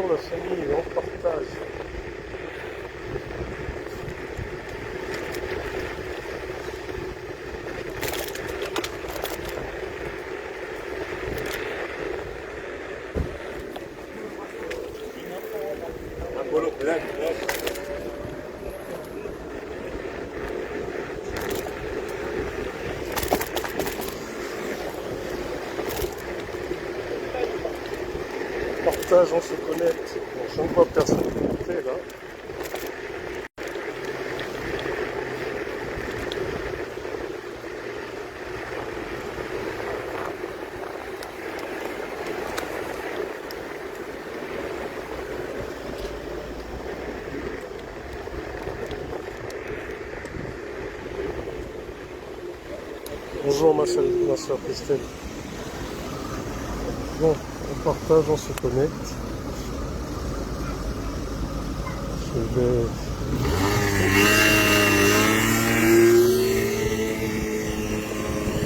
Bonjour la famille, on partage. Partage, on se connecte. Bon, je ne vois personne connecté là. Bonjour ma soeur Christelle. Bon, on partage, on se connecte. Je vais...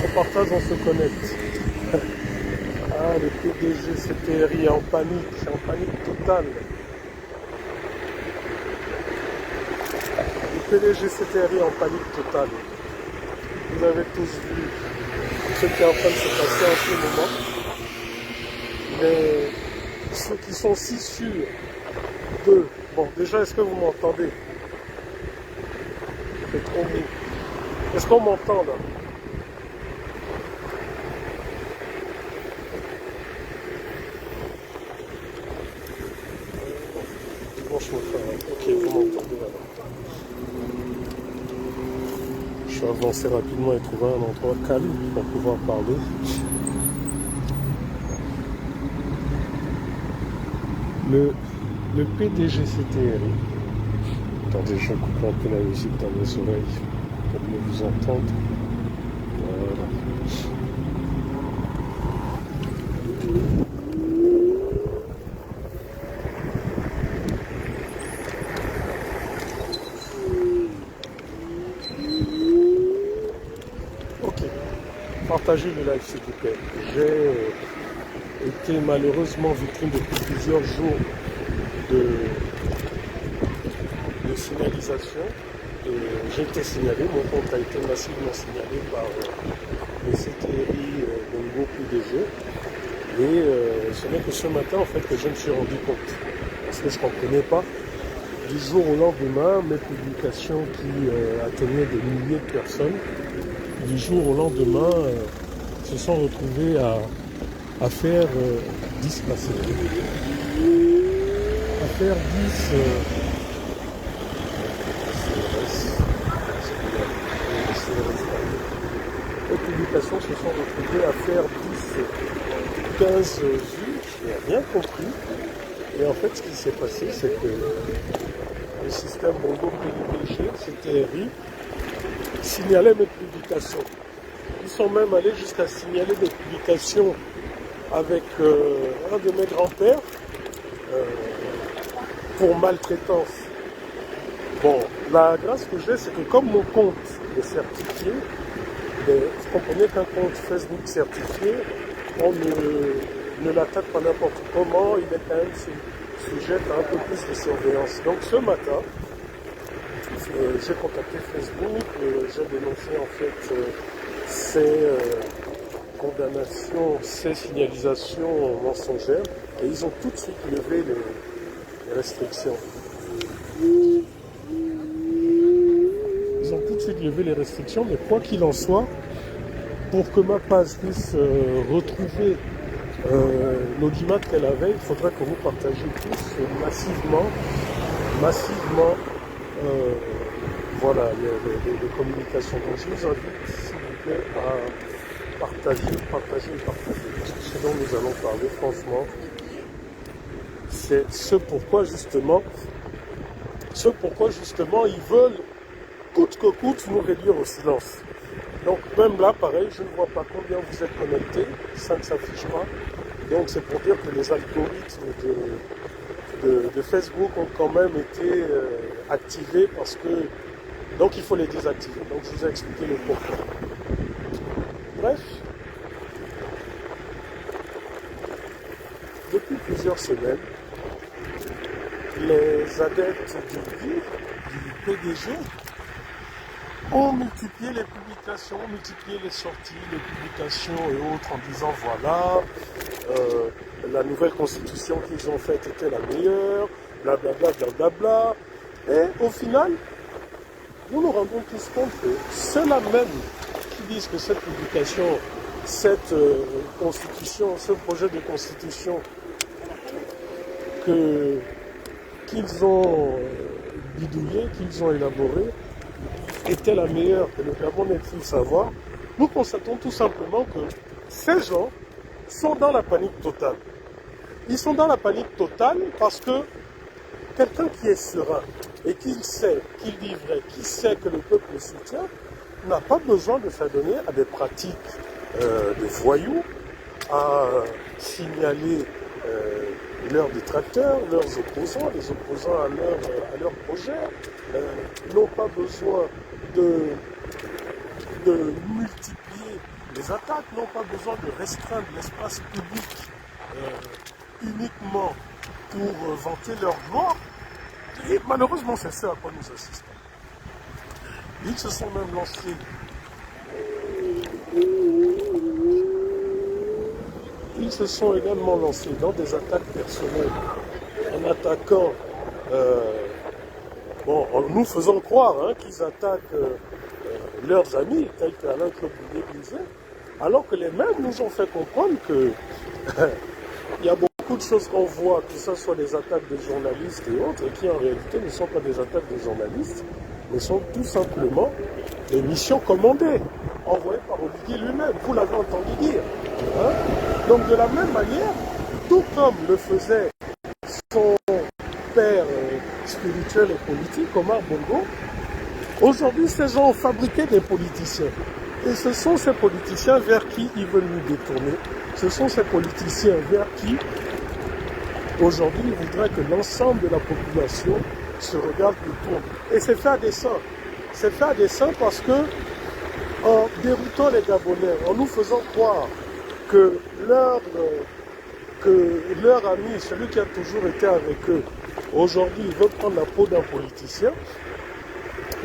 On partage, on se connecte. Ah, le PDG CTRI est en panique totale. Le PDG CTRI est en panique totale. Vous avez tous vu ce qui est en train de se passer en ce moment. Mais ceux qui sont si sûrs de... Bon, déjà, est-ce que vous m'entendez? C'est trop beau. Est-ce qu'on m'entend là? Bon, je me fais... Ok, vous m'entendez là. Je vais avancer rapidement et trouver un endroit calme pour pouvoir parler. Le PDG CTRI. Attendez, je coupe un peu la musique dans mes oreilles pour mieux vous entendre. Voilà. Ok. Partagez le live s'il vous plaît. J'ai été malheureusement victime depuis plusieurs jours de signalisation. J'ai été signalé, mon compte a été massivement signalé par les CTRI de nouveau PDG. Et ce n'est que ce matin en fait que je me suis rendu compte. Parce que je ne comprenais pas. Du jour au lendemain, mes publications qui atteignaient des milliers de personnes, du jour au lendemain, se sont retrouvées à faire 10 passer. À faire 10 les publications se sont retrouvées à faire 10, 15 vues. Je n'ai rien compris. Et en fait, ce qui s'est passé, c'est que le système Bongo PDG, CTRI, signalait mes publications. Ils sont même allés jusqu'à signaler des publications avec un de mes grands-pères pour maltraitance. Bon, la grâce que j'ai, c'est que comme mon compte est certifié, vous comprenez qu'un compte Facebook certifié, on ne l'attaque pas n'importe comment, il est quand même sujet à un peu plus de surveillance. Donc ce matin, j'ai contacté Facebook, j'ai dénoncé en fait ces condamnations, ces signalisations mensongères, et ils ont tout de suite levé les restrictions. Ils ont tout de suite levé les restrictions, mais quoi qu'il en soit, pour que ma page puisse retrouver l'audimat qu'elle avait, il faudrait que vous partagiez tous massivement voilà, les communications. Donc je vous invite, s'il vous plaît, à partager. Parce que ce dont nous allons parler, franchement, c'est ce pourquoi justement ils veulent coûte que coûte nous réduire au silence. Donc même là, pareil, je ne vois pas combien vous êtes connectés, ça ne s'affiche pas. Donc c'est pour dire que les algorithmes de Facebook ont quand même été activés parce que... Donc il faut les désactiver. Donc je vous ai expliqué le pourquoi. Bref, depuis plusieurs semaines, les adeptes du PDG ont multiplié les publications, multiplié les sorties, les publications et autres en disant voilà, la nouvelle constitution qu'ils ont faite était la meilleure, blablabla, blablabla. Et au final, nous nous rendons tous compte que ceux-là même qui disent que cette publication, cette constitution, ce projet de constitution qu'ils ont bidouillé, qu'ils ont élaboré, était la meilleure que le Gabon n'ait pu savoir. Nous constatons tout simplement que ces gens sont dans la panique totale. Ils sont dans la panique totale parce que quelqu'un qui est serein et qui sait, qui dit vrai, qui sait que le peuple le soutient, n'a pas besoin de s'adonner à des pratiques de voyous, à signaler leurs détracteurs, leurs opposants, les opposants à leur projet, n'ont pas besoin de multiplier les attaques, n'ont pas besoin de restreindre l'espace public uniquement pour vanter leur gloire. Et malheureusement, c'est ce à quoi nous assistons. Ils se sont même lancés ils se sont également lancés dans des attaques personnelles en attaquant, en nous faisant croire qu'ils attaquent leurs amis, tels qu'Alain Claude Binet-Binzé, alors que les mêmes nous ont fait comprendre que il y a beaucoup de choses qu'on voit, que ce soit des attaques de journalistes et autres, et qui en réalité ne sont pas des attaques de journalistes, mais sont tout simplement des missions commandées, envoyées par Olivier lui-même. Vous l'avez entendu dire. Donc de la même manière, tout comme le faisait son père spirituel et politique, Omar Bongo, aujourd'hui ces gens ont fabriqué des politiciens. Et ce sont ces politiciens vers qui ils veulent nous détourner. Ce sont ces politiciens vers qui, aujourd'hui, ils voudraient que l'ensemble de la population se regarde et tourne. Et c'est fait à dessein. C'est fait à dessein parce que, en déroutant les Gabonais, en nous faisant croire que leur ami, celui qui a toujours été avec eux, aujourd'hui, il veut prendre la peau d'un politicien,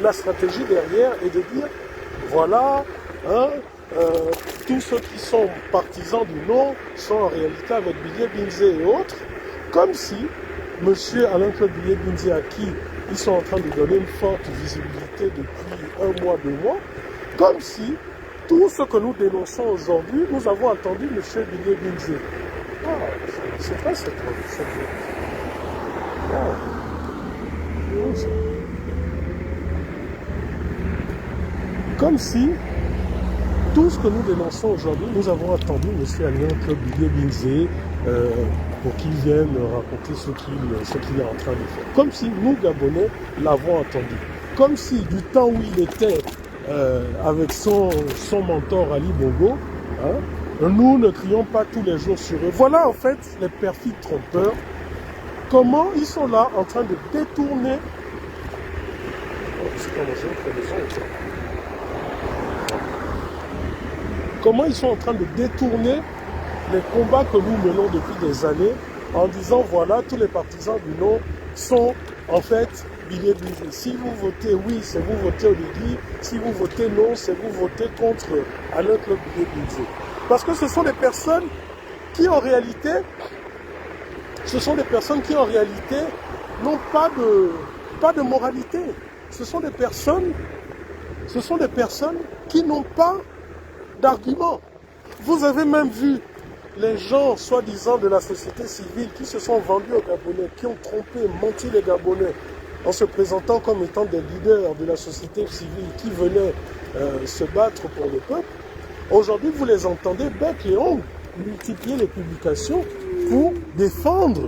la stratégie derrière est de dire, voilà, tous ceux qui sont partisans du non sont en réalité avec Binet-Binzé et autres, comme si M. Alain Claude Binet-Binzé, à qui ils sont en train de donner une forte visibilité depuis 1 mois, 2 mois, comme si tout ce que nous dénonçons aujourd'hui, nous avons entendu M. Binet-Binzé. C'est vrai cette comme si tout ce que nous dénonçons aujourd'hui, nous avons attendu M. Alain Claude Binet-Binzé pour qu'il vienne raconter ce qu'il est en train de faire. Comme si nous, Gabonais, l'avons entendu. Comme si du temps où il était avec son mentor Ali Bongo, nous ne crions pas tous les jours sur eux. Voilà en fait les perfides trompeurs. Comment ils sont là en train de détourner... Comment ils sont en train de détourner les combats que nous menons depuis des années en disant voilà, tous les partisans du non sont en fait Binet-Binzé. Si vous votez oui, c'est vous votez Oligui. Si vous votez non, c'est vous votez contre Alain Claude Binet-Binzé. Parce que ce sont des personnes qui en réalité, n'ont pas de moralité. Ce sont des personnes qui n'ont pas d'arguments. Vous avez même vu les gens, soi-disant, de la société civile qui se sont vendus aux Gabonais, qui ont trompé, menti les Gabonais, en se présentant comme étant des leaders de la société civile qui venaient se battre pour le peuple. Aujourd'hui, vous les entendez bec et ongles multiplier les publications pour défendre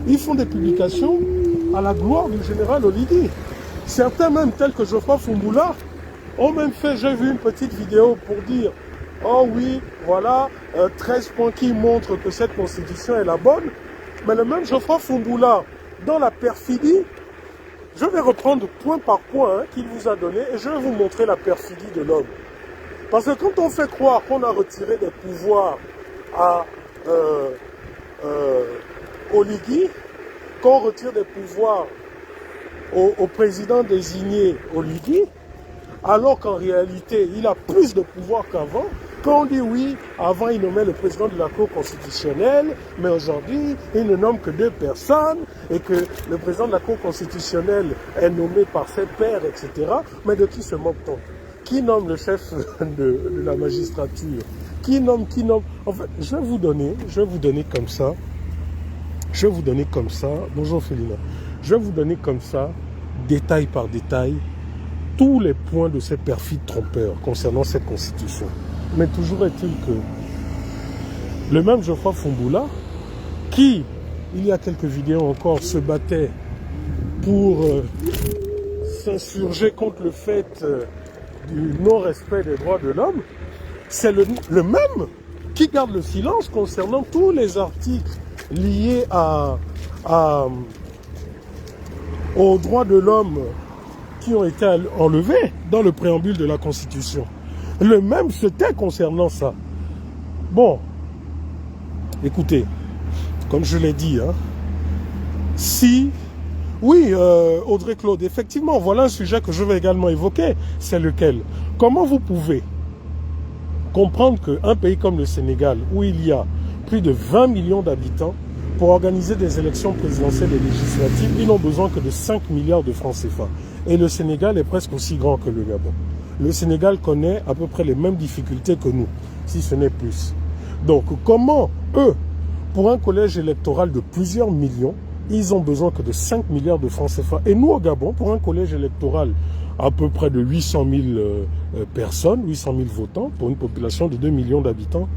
ils font des publications à la gloire du général Oligui. Certains même, tels que Geoffroy Fumboula, ont même fait, j'ai vu une petite vidéo pour dire « Oh oui, voilà, 13 points qui montrent que cette constitution est la bonne. » Mais le même Geoffroy Fumboula, dans la perfidie, je vais reprendre point par point qu'il vous a donné et je vais vous montrer la perfidie de l'homme. Parce que quand on fait croire qu'on a retiré des pouvoirs à Oligui, qu'on retire des pouvoirs au président désigné Oligui, alors qu'en réalité, il a plus de pouvoir qu'avant. Quand on dit oui, avant il nommait le président de la Cour constitutionnelle, mais aujourd'hui, il ne nomme que 2 personnes, et que le président de la Cour constitutionnelle est nommé par ses pairs, etc. Mais de qui se moque-t-on? Qui nomme le chef de la magistrature? Qui nomme? En fait, je vais vous donner comme ça. Bonjour Félina. Je vais vous donner comme ça, détail par détail, tous les points de ces perfides trompeurs concernant cette constitution. Mais toujours est-il que le même Geoffroy Fumboula, qui, il y a quelques vidéos encore, se battait pour s'insurger contre le fait du non-respect des droits de l'homme, c'est le même qui garde le silence concernant tous les articles liés aux droits de l'homme qui ont été enlevés dans le préambule de la Constitution. Le même se tait concernant ça. Bon, écoutez, comme je l'ai dit, oui, Audrey Claude, effectivement, voilà un sujet que je vais également évoquer, c'est lequel? Comment vous pouvez comprendre qu'un pays comme le Sénégal, où il y a plus de 20 millions d'habitants, pour organiser des élections présidentielles et législatives, ils n'ont besoin que de 5 milliards de francs CFA. Et le Sénégal est presque aussi grand que le Gabon. Le Sénégal connaît à peu près les mêmes difficultés que nous, si ce n'est plus. Donc, comment eux, pour un collège électoral de plusieurs millions, ils ont besoin que de 5 milliards de francs CFA. Et nous, au Gabon, pour un collège électoral à peu près de 800 000 personnes, 800 000 votants, pour une population de 2 millions d'habitants,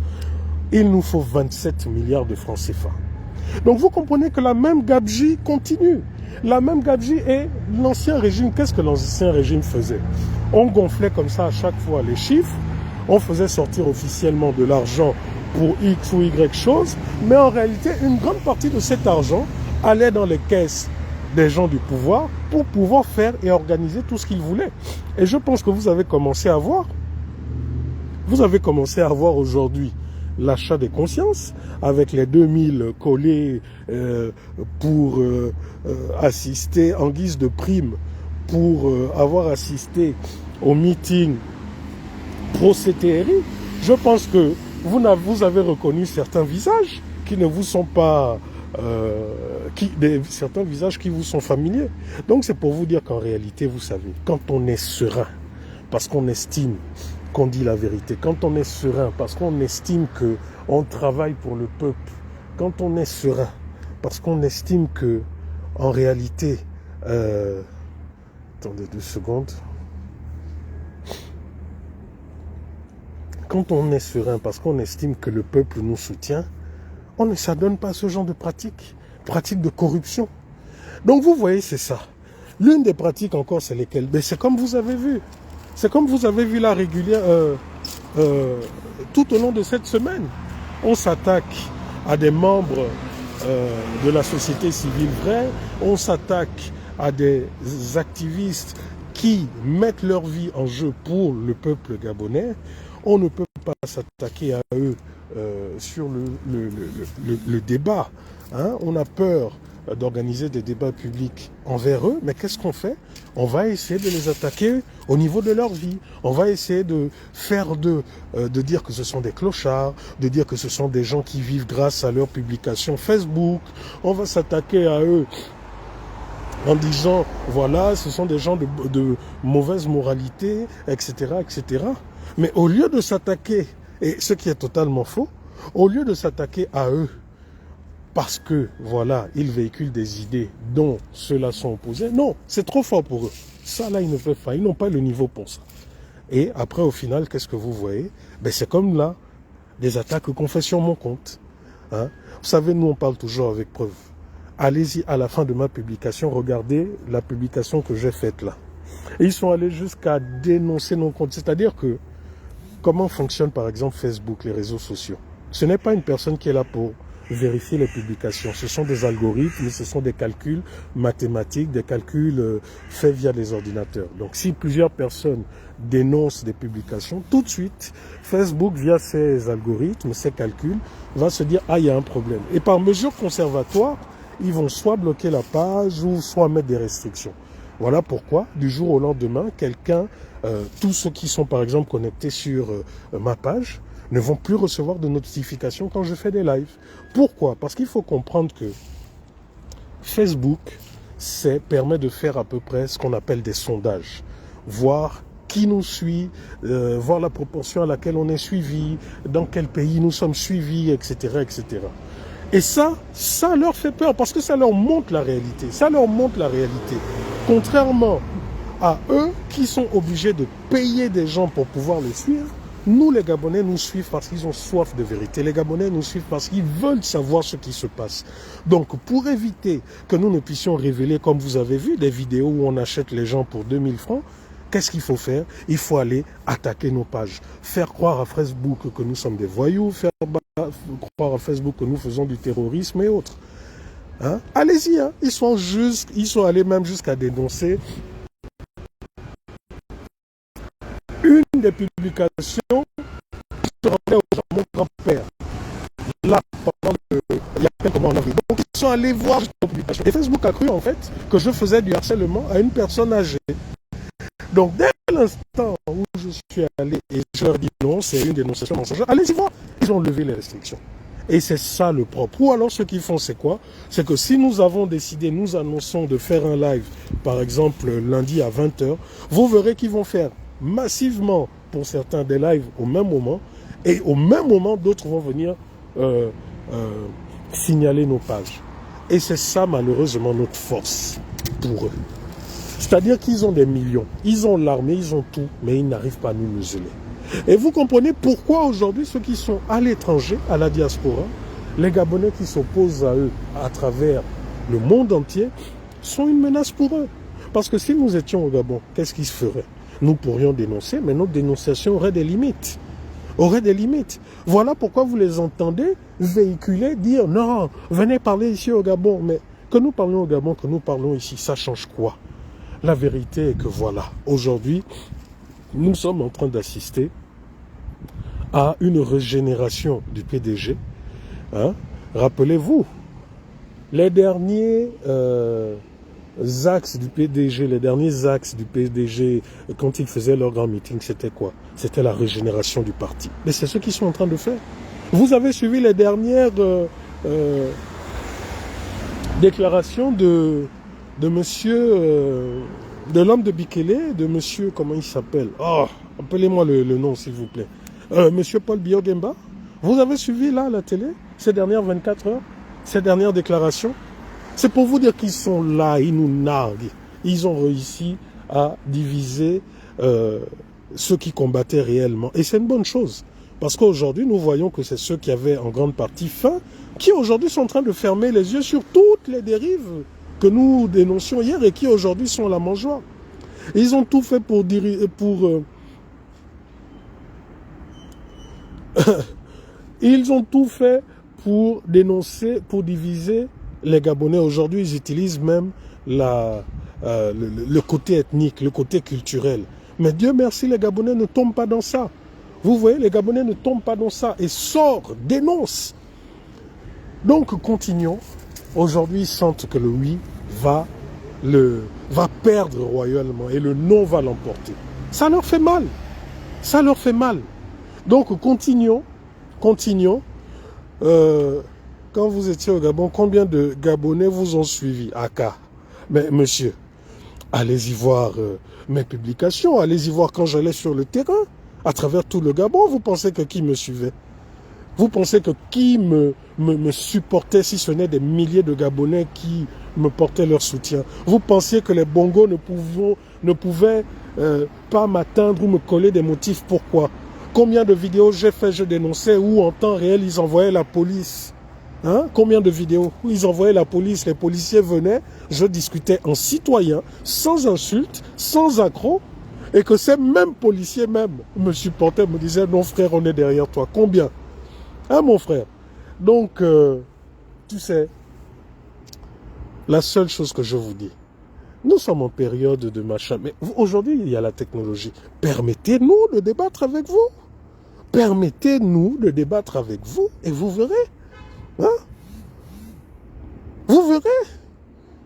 il nous faut 27 milliards de francs CFA. Donc vous comprenez que la même gabegie continue. La même gabegie est l'ancien régime. Qu'est-ce que l'ancien régime faisait? On gonflait comme ça à chaque fois les chiffres, on faisait sortir officiellement de l'argent pour X ou Y chose, mais en réalité, une grande partie de cet argent allait dans les caisses des gens du pouvoir pour pouvoir faire et organiser tout ce qu'ils voulaient. Et je pense que vous avez commencé à voir aujourd'hui l'achat des consciences, avec les 2000 collés pour assister en guise de prime, pour avoir assisté au meeting pro-CTRI. Je pense que vous avez reconnu certains visages qui ne vous sont pas... certains visages qui vous sont familiers. Donc c'est pour vous dire qu'en réalité, vous savez, quand on est serein, parce qu'on estime qu'on dit la vérité, quand on est serein, parce qu'on estime qu'on travaille pour le peuple, quand on est serein, parce qu'on estime que, en réalité, attendez 2 secondes, quand on est serein, parce qu'on estime que le peuple nous soutient, on ne s'adonne pas à ce genre de pratiques de corruption. Donc vous voyez, c'est ça. L'une des pratiques encore, c'est lesquelles? Ben, c'est comme vous avez vu. C'est comme vous avez vu là régulière tout au long de cette semaine. On s'attaque à des membres de la société civile vraie, on s'attaque à des activistes qui mettent leur vie en jeu pour le peuple gabonais. On ne peut pas s'attaquer à eux sur le débat. On a peur d'organiser des débats publics envers eux, mais qu'est-ce qu'on fait? On va essayer de les attaquer au niveau de leur vie. On va essayer de faire de dire que ce sont des clochards, de dire que ce sont des gens qui vivent grâce à leurs publications Facebook. On va s'attaquer à eux en disant, voilà, ce sont des gens de mauvaise moralité, etc., etc. Mais au lieu de s'attaquer, et ce qui est totalement faux, au lieu de s'attaquer à eux, parce que, voilà, ils véhiculent des idées dont ceux-là sont opposés. Non, c'est trop fort pour eux. Ça, là, ils ne peuvent pas. Ils n'ont pas le niveau pour ça. Et après, au final, qu'est-ce que vous voyez? Ben, c'est comme là, des attaques qu'on fait sur mon compte. Vous savez, nous, on parle toujours avec preuve. Allez-y, à la fin de ma publication, regardez la publication que j'ai faite là. Et ils sont allés jusqu'à dénoncer nos comptes. C'est-à-dire que, comment fonctionne, par exemple, Facebook, les réseaux sociaux? Ce n'est pas une personne qui est là pour vérifier les publications. Ce sont des algorithmes, ce sont des calculs mathématiques, des calculs faits via des ordinateurs. Donc si plusieurs personnes dénoncent des publications, tout de suite, Facebook, via ses algorithmes, ses calculs, va se dire « Ah, il y a un problème ». Et par mesure conservatoire, ils vont soit bloquer la page ou soit mettre des restrictions. Voilà pourquoi, du jour au lendemain, tous ceux qui sont par exemple connectés sur ma page, ne vont plus recevoir de notifications quand je fais des lives. Pourquoi? Parce qu'il faut comprendre que Facebook permet de faire à peu près ce qu'on appelle des sondages, voir qui nous suit, voir la proportion à laquelle on est suivi, dans quel pays nous sommes suivis, etc., etc. Et ça leur fait peur parce que ça leur montre la réalité. Ça leur montre la réalité. Contrairement à eux qui sont obligés de payer des gens pour pouvoir les suivre, nous les Gabonais nous suivent parce qu'ils ont soif de vérité. Les Gabonais nous suivent parce qu'ils veulent savoir ce qui se passe. Donc pour éviter que nous ne puissions révéler, comme vous avez vu, des vidéos où on achète les gens pour 2000 francs, qu'est-ce qu'il faut faire? Il faut aller attaquer nos pages. Faire croire à Facebook que nous sommes des voyous, faire croire à Facebook que nous faisons du terrorisme et autres. Hein? Allez-y, hein? Ils sont allés même jusqu'à dénoncer une des publications qui se rendait au mon grand-père. Là, pendant il y a quelques mois en avril. Donc, ils sont allés voir cette publication. Et Facebook a cru, en fait, que je faisais du harcèlement à une personne âgée. Donc, dès l'instant où je suis allé et je leur dis non, c'est une dénonciation mensongère, allez-y voir. Ils ont levé les restrictions. Et c'est ça le propre. Ou alors, ce qu'ils font, c'est quoi? C'est que si nous avons décidé, nous annonçons de faire un live, par exemple, lundi à 20 h, vous verrez qu'ils vont faire massivement, pour certains, des lives au même moment. Et au même moment, d'autres vont venir signaler nos pages. Et c'est ça, malheureusement, notre force pour eux. C'est-à-dire qu'ils ont des millions, ils ont l'armée, ils ont tout, mais ils n'arrivent pas à nous museler. Et vous comprenez pourquoi aujourd'hui ceux qui sont à l'étranger, à la diaspora, les Gabonais qui s'opposent à eux à travers le monde entier, sont une menace pour eux. Parce que si nous étions au Gabon, qu'est-ce qui se ferait? Nous pourrions dénoncer, mais notre dénonciation aurait des limites. Voilà pourquoi vous les entendez véhiculer, dire non, venez parler ici au Gabon. Mais que nous parlions au Gabon, que nous parlons ici, ça change quoi? La vérité est que voilà, aujourd'hui, nous sommes en train d'assister à une régénération du PDG. Hein? Rappelez-vous, les derniers axes du PDG, quand ils faisaient leur grand meeting, c'était quoi? C'était la régénération du parti. Mais c'est ce qu'ils sont en train de faire. Vous avez suivi les dernières déclarations de monsieur, de l'homme de Bikele, de monsieur, comment il s'appelle? Oh, appelez-moi le nom s'il vous plaît. Monsieur Paul Biya-Ogemba. Vous avez suivi là la télé, ces dernières 24 heures, ces dernières déclarations? C'est pour vous dire qu'ils sont là, ils nous narguent. Ils ont réussi à diviser ceux qui combattaient réellement. Et c'est une bonne chose. Parce qu'aujourd'hui, nous voyons que c'est ceux qui avaient en grande partie faim, qui aujourd'hui sont en train de fermer les yeux sur toutes les dérives que nous dénoncions hier et qui aujourd'hui sont la mangeoire. Ils ont tout fait pour ils ont tout fait pour dénoncer, pour diviser les Gabonais. Aujourd'hui, ils utilisent même le côté ethnique, le côté culturel. Mais Dieu merci, les Gabonais ne tombent pas dans ça. Vous voyez, les Gabonais ne tombent pas dans ça et sortent, dénoncent. Donc, continuons. Aujourd'hui, ils sentent que le oui va perdre royalement et le non va l'emporter. Ça leur fait mal. Ça leur fait mal. Donc, continuons. Quand vous étiez au Gabon, combien de Gabonais vous ont suivi? Aka. Mais monsieur, allez-y voir mes publications, allez-y voir quand j'allais sur le terrain, à travers tout le Gabon. Vous pensez que qui me suivait? Vous pensez que qui me supportait si ce n'est des milliers de Gabonais qui me portaient leur soutien? Vous pensiez que les bongos ne pouvaient pas m'atteindre ou me coller des motifs? Pourquoi? Combien de vidéos j'ai fait, je dénonçais, où en temps réel ils envoyaient la police? Hein? Combien de vidéos où ils envoyaient la police, les policiers venaient, je discutais en citoyen, sans insulte, sans accroc, et que ces mêmes policiers même me supportaient, me disaient non frère, on est derrière toi. Combien? Hein mon frère? Donc tu sais, la seule chose que je vous dis, nous sommes en période de machin, mais aujourd'hui, il y a la technologie. Permettez-nous de débattre avec vous. Permettez-nous de débattre avec vous et vous verrez. Hein? Vous verrez.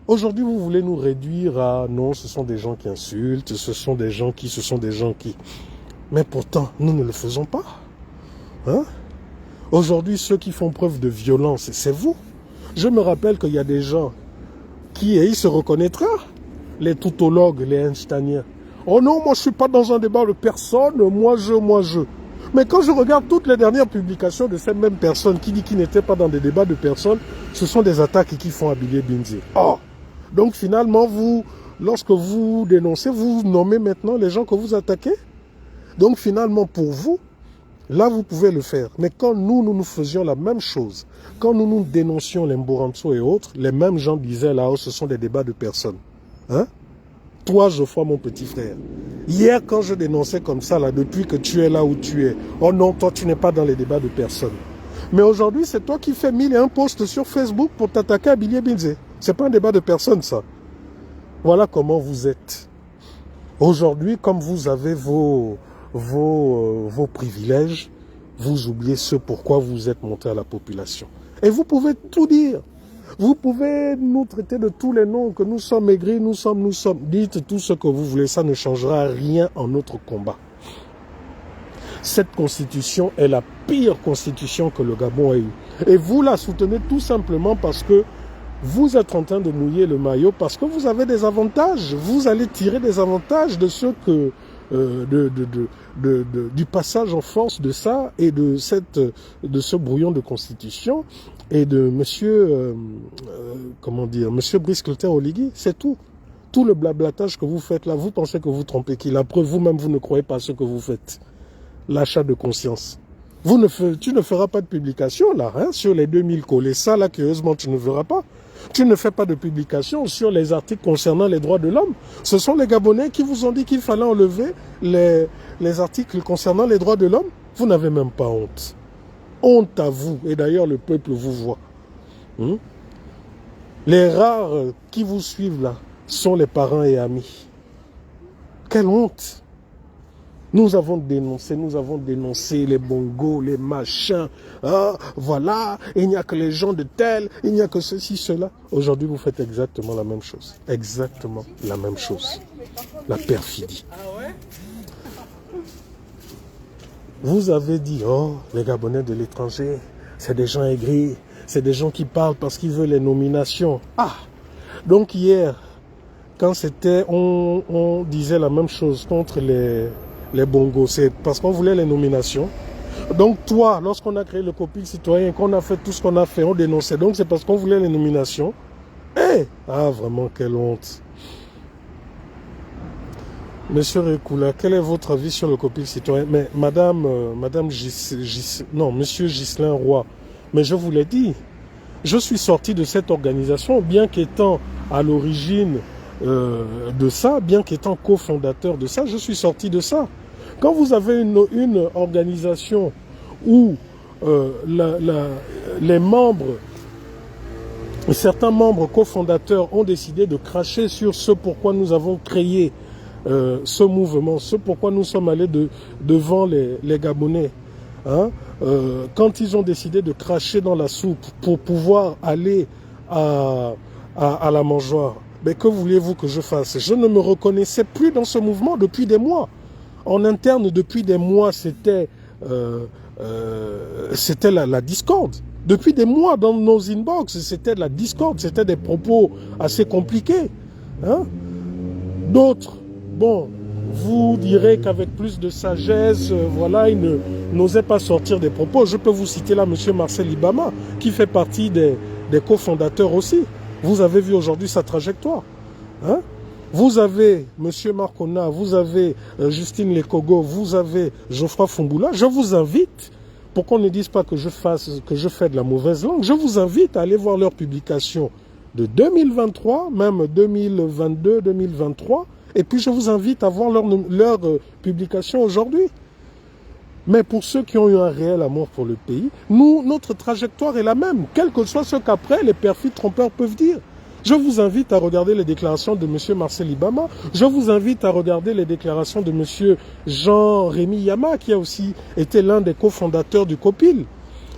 Aujourd'hui, vous voulez nous réduire à non, ce sont des gens qui insultent, ce sont des gens qui. Mais pourtant, nous ne le faisons pas. Hein? Aujourd'hui, ceux qui font preuve de violence, c'est vous. Je me rappelle qu'il y a des gens qui, et il se reconnaîtra, les tautologues, les Einsteiniens. Oh non, moi je ne suis pas dans un débat de personne, moi je. Mais quand je regarde toutes les dernières publications de cette même personne qui dit qu'il n'était pas dans des débats de personnes, ce sont des attaques qui font Abilié Binze. Oh! Donc finalement, vous, lorsque vous dénoncez, vous nommez maintenant les gens que vous attaquez. Donc finalement, pour vous, là vous pouvez le faire. Mais quand nous faisions la même chose, quand nous dénoncions les Mboranso et autres, les mêmes gens disaient là-haut, ce sont des débats de personnes. Hein? Toi, Geoffroy, mon petit frère. Hier, quand je dénonçais comme ça, là, depuis que tu es là où tu es, oh non, toi, tu n'es pas dans les débats de personnes. Mais aujourd'hui, c'est toi qui fais 1001 posts sur Facebook pour t'attaquer à Abilié Binze. C'est pas un débat de personnes, ça. Voilà comment vous êtes. Aujourd'hui, comme vous avez vos privilèges, vous oubliez ce pourquoi vous êtes monté à la population. Et vous pouvez tout dire. Vous pouvez nous traiter de tous les noms, que nous sommes aigris, nous sommes. Dites tout ce que vous voulez, ça ne changera rien en notre combat. Cette constitution est la pire constitution que le Gabon ait eue. Et vous la soutenez tout simplement parce que vous êtes en train de mouiller le maillot, parce que vous avez des avantages. Vous allez tirer des avantages de ce que... du passage en force de ça et de ce brouillon de constitution et de monsieur monsieur Brice Clotaire Oligui, c'est tout. Tout le blablatage que vous faites là, vous pensez que vous trompez qui? La preuve, vous-même, vous ne croyez pas à ce que vous faites. L'achat de conscience. Tu ne feras pas de publication là, hein, sur les 2000 collés. Ça là, curieusement, tu ne verras pas. Tu ne fais pas de publication sur les articles concernant les droits de l'homme. Ce sont les Gabonais qui vous ont dit qu'il fallait enlever les articles concernant les droits de l'homme. Vous n'avez même pas honte. Honte à vous. Et d'ailleurs, le peuple vous voit. Les rares qui vous suivent là sont les parents et amis. Quelle honte! Nous avons dénoncé les bongos, les machins. Ah, voilà, il n'y a que les gens de tel, il n'y a que ceci, cela. Aujourd'hui, vous faites exactement la même chose. Exactement la même chose. La perfidie. Vous avez dit, oh, les Gabonais de l'étranger, c'est des gens aigris, c'est des gens qui parlent parce qu'ils veulent les nominations. Ah, donc hier, quand c'était, on disait la même chose contre les bongos, c'est parce qu'on voulait les nominations. Donc toi, lorsqu'on a créé le COPIL citoyen, qu'on a fait tout ce qu'on a fait, on dénonçait. Donc c'est parce qu'on voulait les nominations. Ah, vraiment, quelle honte. Monsieur Rekoula, quel est votre avis sur le COPIL citoyen? Mais monsieur Ghislain Roy, mais je vous l'ai dit, je suis sorti de cette organisation, bien qu'étant à l'origine de ça, bien qu'étant cofondateur de ça, je suis sorti de ça. Quand vous avez une organisation où les membres, certains membres cofondateurs ont décidé de cracher sur ce pourquoi nous avons créé ce mouvement, ce pourquoi nous sommes allés devant les Gabonais, hein, quand ils ont décidé de cracher dans la soupe pour pouvoir aller à la mangeoire, mais que vouliez-vous que je fasse? Je ne me reconnaissais plus dans ce mouvement depuis des mois. En interne, depuis des mois, c'était la discorde. Depuis des mois, dans nos inbox, c'était de la discorde, c'était des propos assez compliqués. Hein? D'autres, bon, vous direz qu'avec plus de sagesse, voilà, ils n'osaient pas sortir des propos. Je peux vous citer là M. Marcel Ibama, qui fait partie des cofondateurs aussi. Vous avez vu aujourd'hui sa trajectoire. Hein? Vous avez M. Marcona, vous avez Justine Lekogo, vous avez Geoffroy Fumboula. Je vous invite, pour qu'on ne dise pas que je fais de la mauvaise langue, je vous invite à aller voir leurs publications de 2023, même 2022, 2023, et puis je vous invite à voir leur publication aujourd'hui. Mais pour ceux qui ont eu un réel amour pour le pays, nous, notre trajectoire est la même, quel que soit ce qu'après les perfides trompeurs peuvent dire. Je vous invite à regarder les déclarations de M. Marcel Ibama. Je vous invite à regarder les déclarations de M. Jean-Rémy Yama, qui a aussi été l'un des cofondateurs du COPIL.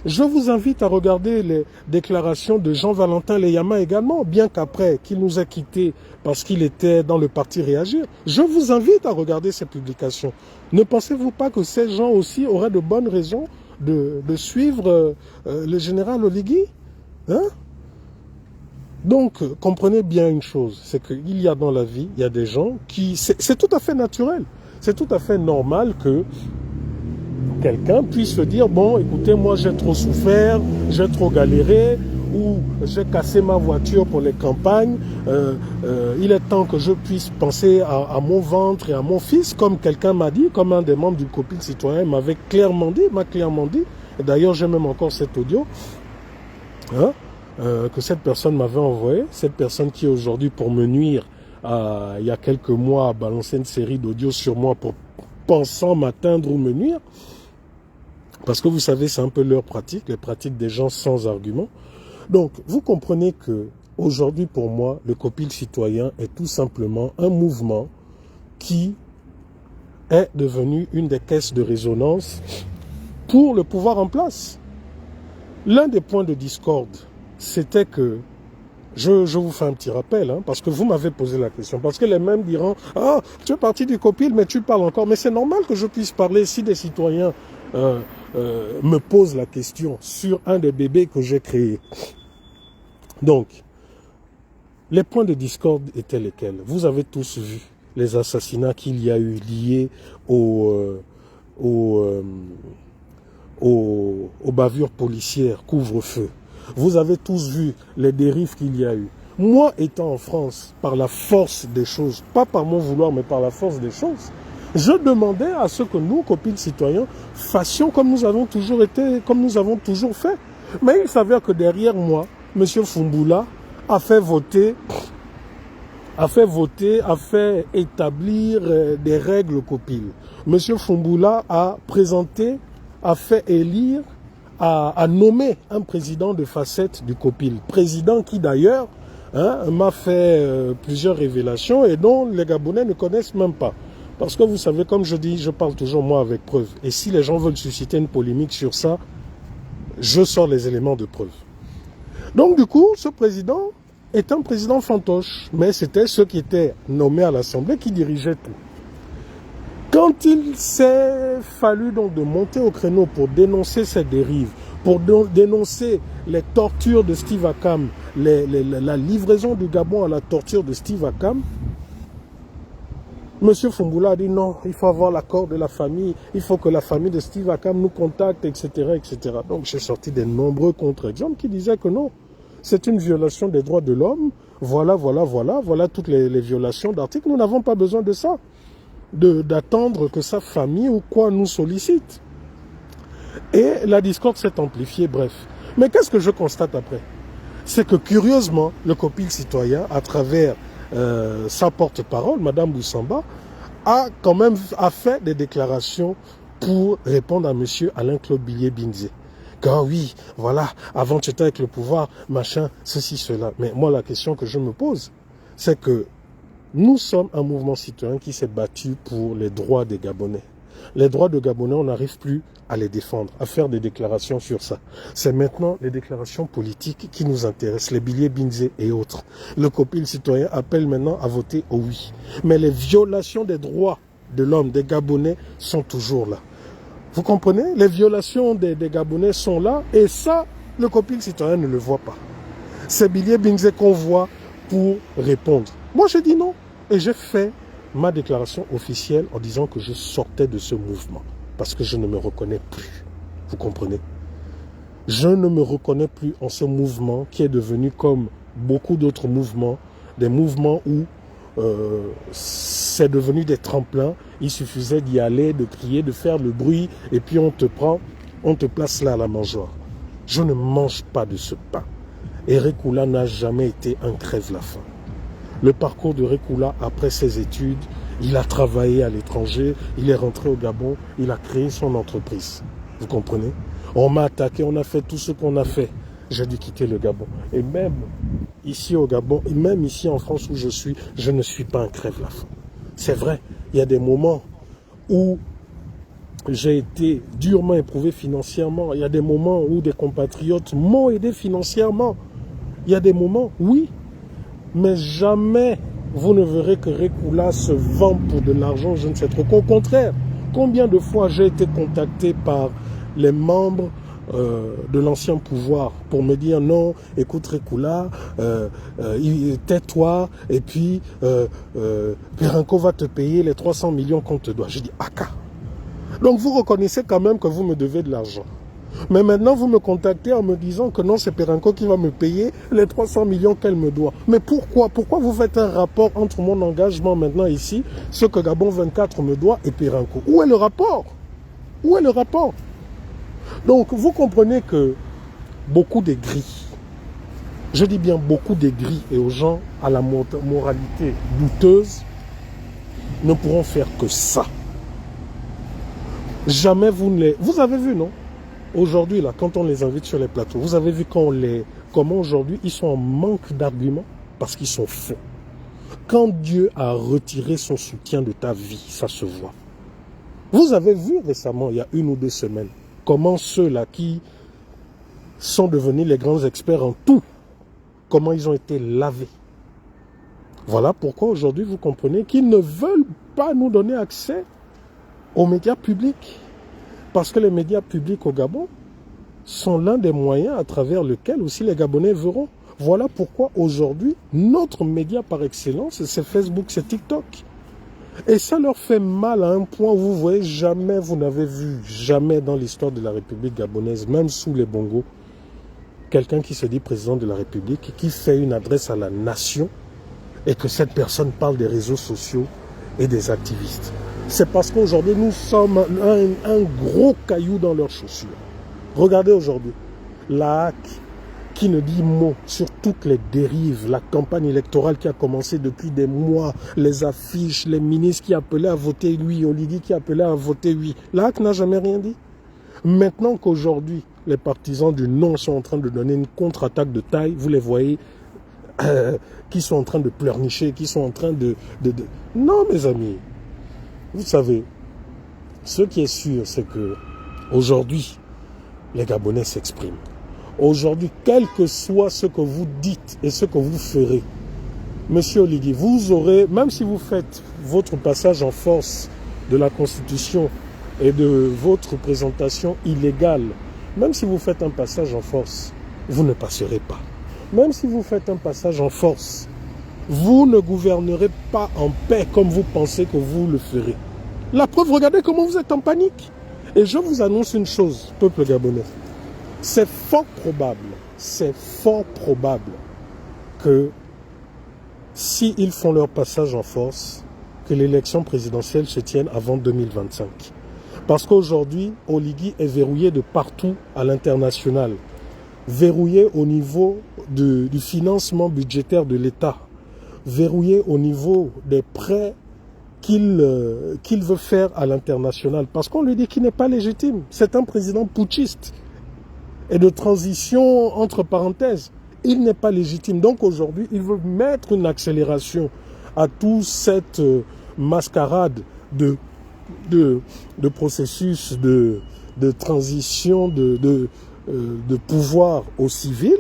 Je vous invite à regarder les déclarations de Jean-Valentin Leyama également, bien qu'après qu'il nous a quittés parce qu'il était dans le parti Réagir. Je vous invite à regarder ces publications. Ne pensez-vous pas que ces gens aussi auraient de bonnes raisons de suivre le général Oligui, hein? Donc, comprenez bien une chose, c'est qu'il y a dans la vie, il y a des gens qui... C'est tout à fait naturel, c'est tout à fait normal que quelqu'un puisse se dire, bon, écoutez, moi j'ai trop souffert, j'ai trop galéré, ou j'ai cassé ma voiture pour les campagnes, il est temps que je puisse penser à mon ventre et à mon fils, comme quelqu'un m'a dit, comme un des membres du COPIL citoyen m'a clairement dit, et d'ailleurs j'ai même encore cet audio, hein, que cette personne m'avait envoyé, cette personne qui aujourd'hui pour me nuire, il y a quelques mois, a balancé une série d'audios sur moi pour pensant m'atteindre ou me nuire, parce que vous savez, c'est un peu leur pratique, les pratiques des gens sans argument. Donc, vous comprenez que aujourd'hui, pour moi, le COPIL citoyen est tout simplement un mouvement qui est devenu une des caisses de résonance pour le pouvoir en place. L'un des points de discorde, c'était que, je vous fais un petit rappel, hein, parce que vous m'avez posé la question, parce que les mêmes diront, ah, tu es parti du COPIL, mais tu parles encore. Mais c'est normal que je puisse parler si des citoyens me posent la question sur un des bébés que j'ai créé. Donc, les points de discorde étaient lesquels? Vous avez tous vu les assassinats qu'il y a eu liés aux bavures policières, couvre-feu. Vous avez tous vu les dérives qu'il y a eu. Moi, étant en France, par la force des choses, pas par mon vouloir, mais par la force des choses, je demandais à ce que nous, COPIL citoyens, fassions comme nous avons toujours été, comme nous avons toujours fait. Mais il s'avère que derrière moi, M. Fumboula a fait voter, a fait établir des règles COPIL. M. Fumboula a présenté, a fait élire, a nommé un président de facette du COPIL. Président qui d'ailleurs m'a fait plusieurs révélations et dont les Gabonais ne connaissent même pas. Parce que vous savez, comme je dis, je parle toujours moi avec preuve. Et si les gens veulent susciter une polémique sur ça, je sors les éléments de preuve. Donc du coup, ce président est un président fantoche. Mais c'était ceux qui étaient nommés à l'Assemblée qui dirigeaient tout. Quand il s'est fallu donc de monter au créneau pour dénoncer ces dérives, pour dénoncer les tortures de Steve Akam, la livraison du Gabon à la torture de Steve Akam, M. Fumboula a dit non, il faut avoir l'accord de la famille, il faut que la famille de Steve Akam nous contacte, etc. etc. Donc j'ai sorti des nombreux contre-exemples qui disaient que non, c'est une violation des droits de l'homme, voilà toutes les violations d'articles, nous n'avons pas besoin de ça, d'attendre que sa famille ou quoi nous sollicite. Et la discorde s'est amplifiée, bref. Mais qu'est-ce que je constate après? C'est que curieusement, le COPIL citoyen, à travers sa porte-parole, Madame Boussamba, a quand même fait des déclarations pour répondre à M. Alain-Claude Billiet-Binzé. Car oui, voilà, avant tu étais avec le pouvoir, machin, ceci, cela. Mais moi, la question que je me pose, c'est que nous sommes un mouvement citoyen qui s'est battu pour les droits des Gabonais. Les droits des Gabonais, on n'arrive plus à les défendre, à faire des déclarations sur ça. C'est maintenant les déclarations politiques qui nous intéressent, les billets Binzé et autres. Le COPIL citoyen appelle maintenant à voter au oui. Mais les violations des droits de l'homme, des Gabonais, sont toujours là. Vous comprenez? Les violations des Gabonais sont là et ça, le COPIL citoyen ne le voit pas. C'est billets Binzé qu'on voit pour répondre. Moi, j'ai dit non et j'ai fait ma déclaration officielle en disant que je sortais de ce mouvement parce que je ne me reconnais plus. Vous comprenez? Je ne me reconnais plus en ce mouvement qui est devenu comme beaucoup d'autres mouvements, des mouvements où c'est devenu des tremplins. Il suffisait d'y aller, de crier, de faire le bruit et puis on te prend, on te place là à la mangeoire. Je ne mange pas de ce pain. Et Rekula n'a jamais été un crève-la-faim. Le parcours de Rekula après ses études Il a travaillé à l'étranger, il est rentré au Gabon, il a créé son entreprise. Vous comprenez? On m'a attaqué, on a fait tout ce qu'on a fait. J'ai dû quitter le Gabon. Et même ici au Gabon, et même ici en France où je suis, je ne suis pas un crève-la-faim. C'est vrai, il y a des moments où j'ai été durement éprouvé financièrement. Il y a des moments où des compatriotes m'ont aidé financièrement. Il y a des moments, oui, mais jamais vous ne verrez que Rekula se vend pour de l'argent, je ne sais trop quoi. Au contraire, combien de fois j'ai été contacté par les membres de l'ancien pouvoir pour me dire non, écoute Rekula, tais-toi et puis Perenco va te payer les 300 millions qu'on te doit. J'ai dit Aka. Donc vous reconnaissez quand même que vous me devez de l'argent. Mais maintenant vous me contactez en me disant que non, c'est Perenco qui va me payer les 300 millions qu'elle me doit. Mais pourquoi? Pourquoi vous faites un rapport entre mon engagement maintenant ici, ce que Gabon 24 me doit et Perenco? Où est le rapport? Où est le rapport? Donc vous comprenez que beaucoup d'aigris, je dis bien beaucoup d'aigris et aux gens à la moralité douteuse, ne pourront faire que ça. Jamais vous ne les... Vous avez vu, non? Aujourd'hui, là, quand on les invite sur les plateaux, vous avez vu comment aujourd'hui, ils sont en manque d'arguments parce qu'ils sont faux. Quand Dieu a retiré son soutien de ta vie, ça se voit. Vous avez vu récemment, il y a 1 ou 2 semaines, comment ceux-là qui sont devenus les grands experts en tout, comment ils ont été lavés. Voilà pourquoi aujourd'hui, vous comprenez qu'ils ne veulent pas nous donner accès aux médias publics. Parce que les médias publics au Gabon sont l'un des moyens à travers lequel aussi les Gabonais verront. Voilà pourquoi aujourd'hui, notre média par excellence, c'est Facebook, c'est TikTok. Et ça leur fait mal à un point où vous voyez jamais, vous n'avez vu jamais dans l'histoire de la République gabonaise, même sous les bongos, quelqu'un qui se dit président de la République, qui fait une adresse à la nation et que cette personne parle des réseaux sociaux et des activistes. C'est parce qu'aujourd'hui, nous sommes un gros caillou dans leurs chaussures. Regardez aujourd'hui, la HAC qui ne dit mot sur toutes les dérives, la campagne électorale qui a commencé depuis des mois, les affiches, les ministres qui appelaient à voter oui, Oligui qui appelait à voter oui. La HAC n'a jamais rien dit. Maintenant qu'aujourd'hui, les partisans du non sont en train de donner une contre-attaque de taille, vous les voyez, qui sont en train de pleurnicher, qui sont en train de... Non, mes amis. Vous savez, ce qui est sûr, c'est que aujourd'hui, les Gabonais s'expriment. Aujourd'hui, quel que soit ce que vous dites et ce que vous ferez, Monsieur Oligui, vous aurez, même si vous faites votre passage en force de la Constitution et de votre présentation illégale, même si vous faites un passage en force, vous ne passerez pas. Même si vous faites un passage en force, vous ne gouvernerez pas en paix comme vous pensez que vous le ferez. La preuve, regardez comment vous êtes en panique. Et je vous annonce une chose, peuple gabonais. C'est fort probable que s'ils font leur passage en force, que l'élection présidentielle se tienne avant 2025. Parce qu'aujourd'hui, Oligui est verrouillé de partout à l'international. Verrouillé au niveau du financement budgétaire de l'État. Verrouillé au niveau des prêts qu'il veut faire à l'international. Parce qu'on lui dit qu'il n'est pas légitime. C'est un président putschiste. Et de transition entre parenthèses. Il n'est pas légitime. Donc aujourd'hui, il veut mettre une accélération à toute cette mascarade de processus de transition de pouvoir au civil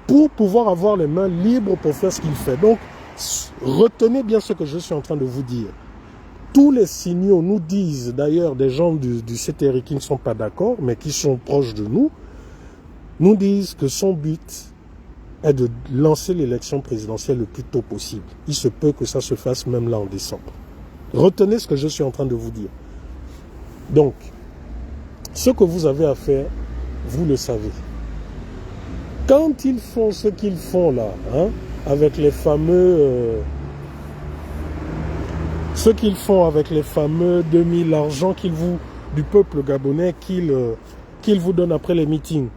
pour pouvoir avoir les mains libres pour faire ce qu'il fait. Donc, retenez bien ce que je suis en train de vous dire. Tous les signaux nous disent, d'ailleurs des gens du CTRI qui ne sont pas d'accord, mais qui sont proches de nous, nous disent que son but est de lancer l'élection présidentielle le plus tôt possible. Il se peut que ça se fasse même là en décembre. Retenez ce que je suis en train de vous dire. Donc, ce que vous avez à faire, vous le savez. Quand ils font ce qu'ils font là, hein, avec les fameux... ce qu'ils font avec les fameux 2000 argent du peuple gabonais qu'ils vous donnent après les meetings.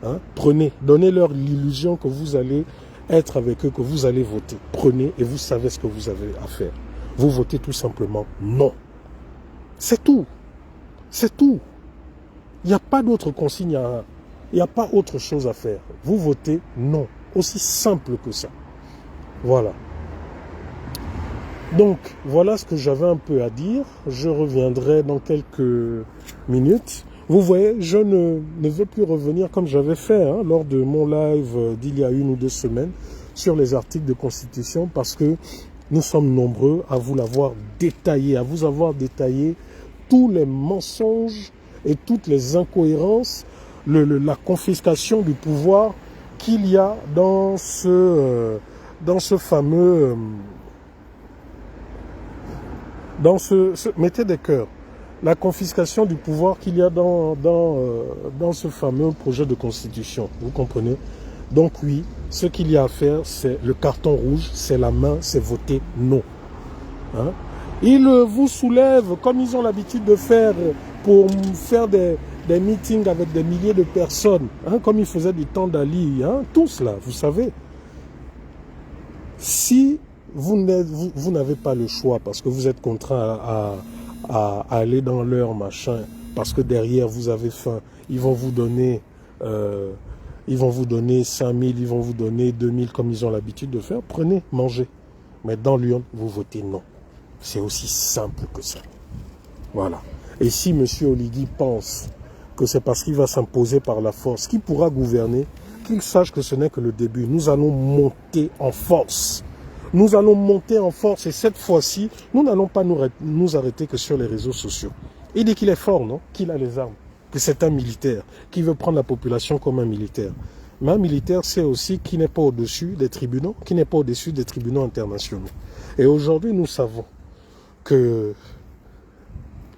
Hein, prenez, donnez-leur l'illusion que vous allez être avec eux, que vous allez voter. Prenez et vous savez ce que vous avez à faire. Vous votez tout simplement non. C'est tout. C'est tout. Il n'y a pas d'autre consigne, il n'y a pas autre chose à faire. Vous votez non. Aussi simple que ça. Voilà. Donc, voilà ce que j'avais un peu à dire. Je reviendrai dans quelques minutes. Vous voyez, je ne veux plus revenir comme j'avais fait lors de mon live d'il y a 1 ou 2 semaines sur les articles de Constitution parce que nous sommes nombreux à vous l'avoir détaillé, à vous avoir détaillé tous les mensonges et toutes les incohérences, la confiscation du pouvoir qu'il y a dans ce fameux... mettez des cœurs. La confiscation du pouvoir qu'il y a dans ce fameux projet de constitution. Vous comprenez? Donc oui, ce qu'il y a à faire, c'est le carton rouge, c'est la main, c'est voter non. Hein? Ils vous soulèvent, comme ils ont l'habitude de faire, pour faire des meetings avec des milliers de personnes, comme ils faisaient du temps d'Ali, tous là, vous savez. Si vous n'avez pas le choix, parce que vous êtes contraint à aller dans leur machin, parce que derrière vous avez faim, ils vont vous donner 5 000, ils vont vous donner 2 000 comme ils ont l'habitude de faire, prenez, mangez. Mais dans l'urne, vous votez non. C'est aussi simple que ça. Voilà. Et si M. Oligui pense que c'est parce qu'il va s'imposer par la force qu'il pourra gouverner, qu'il sache que ce n'est que le début. Nous allons monter en force. Nous allons monter en force et cette fois-ci, nous n'allons pas nous arrêter que sur les réseaux sociaux. Il dit qu'il est fort, non? Qu'il a les armes, que c'est un militaire, qui veut prendre la population comme un militaire. Mais un militaire, c'est aussi qui n'est pas au-dessus des tribunaux, qui n'est pas au-dessus des tribunaux internationaux. Et aujourd'hui, nous savons que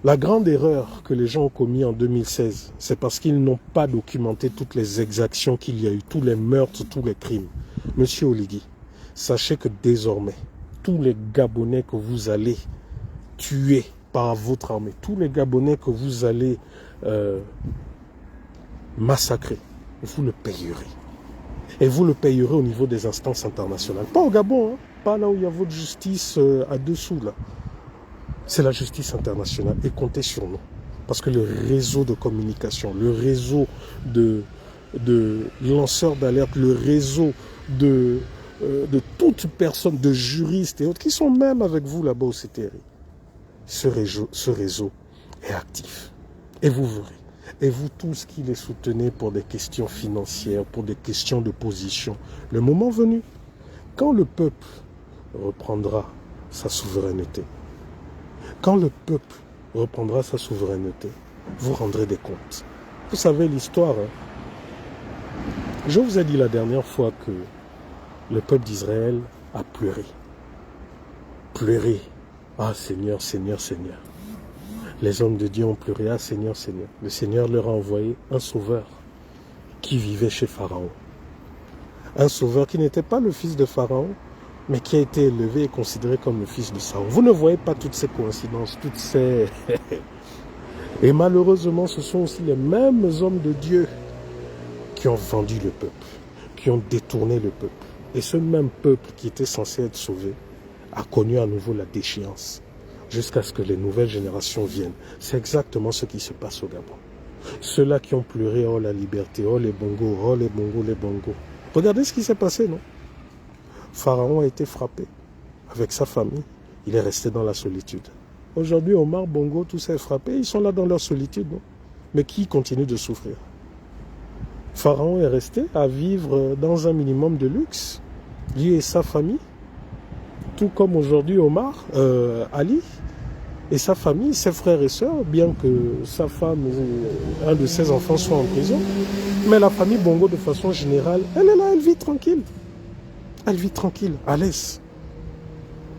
la grande erreur que les gens ont commise en 2016, c'est parce qu'ils n'ont pas documenté toutes les exactions qu'il y a eu, tous les meurtres, tous les crimes. Monsieur Oligui, sachez que désormais, tous les Gabonais que vous allez tuer par votre armée, tous les Gabonais que vous allez massacrer, vous le payerez. Et vous le payerez au niveau des instances internationales. Pas au Gabon, pas là où il y a votre justice à dessous là. C'est la justice internationale et comptez sur nous. Parce que le réseau de communication, le réseau de lanceurs d'alerte, le réseau de toutes personnes, de juristes et autres qui sont même avec vous là-bas au CTRI, ce réseau est actif. Et vous verrez. Et vous tous qui les soutenez pour des questions financières, pour des questions de position, le moment venu, quand le peuple reprendra sa souveraineté, quand le peuple reprendra sa souveraineté, vous rendrez des comptes. Vous savez l'histoire. Je vous ai dit la dernière fois que le peuple d'Israël a pleuré. Pleuré. Ah Seigneur, Seigneur, Seigneur. Les hommes de Dieu ont pleuré. Ah Seigneur, Seigneur. Le Seigneur leur a envoyé un sauveur qui vivait chez Pharaon. Un sauveur qui n'était pas le fils de Pharaon, mais qui a été élevé et considéré comme le fils de Saül. Vous ne voyez pas toutes ces coïncidences, toutes ces... Et malheureusement, ce sont aussi les mêmes hommes de Dieu qui ont vendu le peuple, qui ont détourné le peuple. Et ce même peuple qui était censé être sauvé a connu à nouveau la déchéance, jusqu'à ce que les nouvelles générations viennent. C'est exactement ce qui se passe au Gabon. Ceux-là qui ont pleuré, oh la liberté, oh les bongos, oh les bongos, les bongos. Regardez ce qui s'est passé, non? Pharaon a été frappé avec sa famille. Il est resté dans la solitude. Aujourd'hui, Omar Bongo, tous ces frappés, ils sont là dans leur solitude, non? Mais qui continue de souffrir? Pharaon est resté à vivre dans un minimum de luxe, lui et sa famille. Tout comme aujourd'hui Omar, Ali et sa famille, ses frères et sœurs, bien que sa femme ou un de ses enfants soit en prison. Mais la famille Bongo, de façon générale, elle est là, elle vit tranquille. Elle vit tranquille, à l'aise.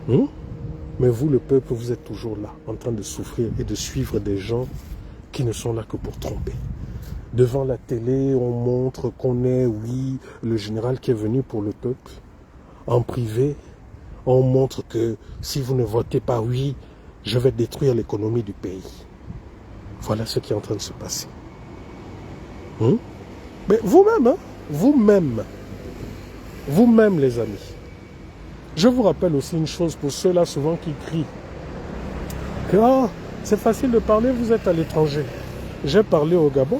Mais vous, le peuple, vous êtes toujours là, en train de souffrir et de suivre des gens qui ne sont là que pour tromper. Devant la télé, on montre qu'on est, oui, le général qui est venu pour le peuple. En privé, on montre que si vous ne votez pas oui, je vais détruire l'économie du pays. Voilà ce qui est en train de se passer. Mais vous-même, vous-même les amis, Je vous rappelle aussi une chose pour ceux-là souvent qui crient que oh, c'est facile de parler, vous êtes à l'étranger. J'ai parlé au Gabon.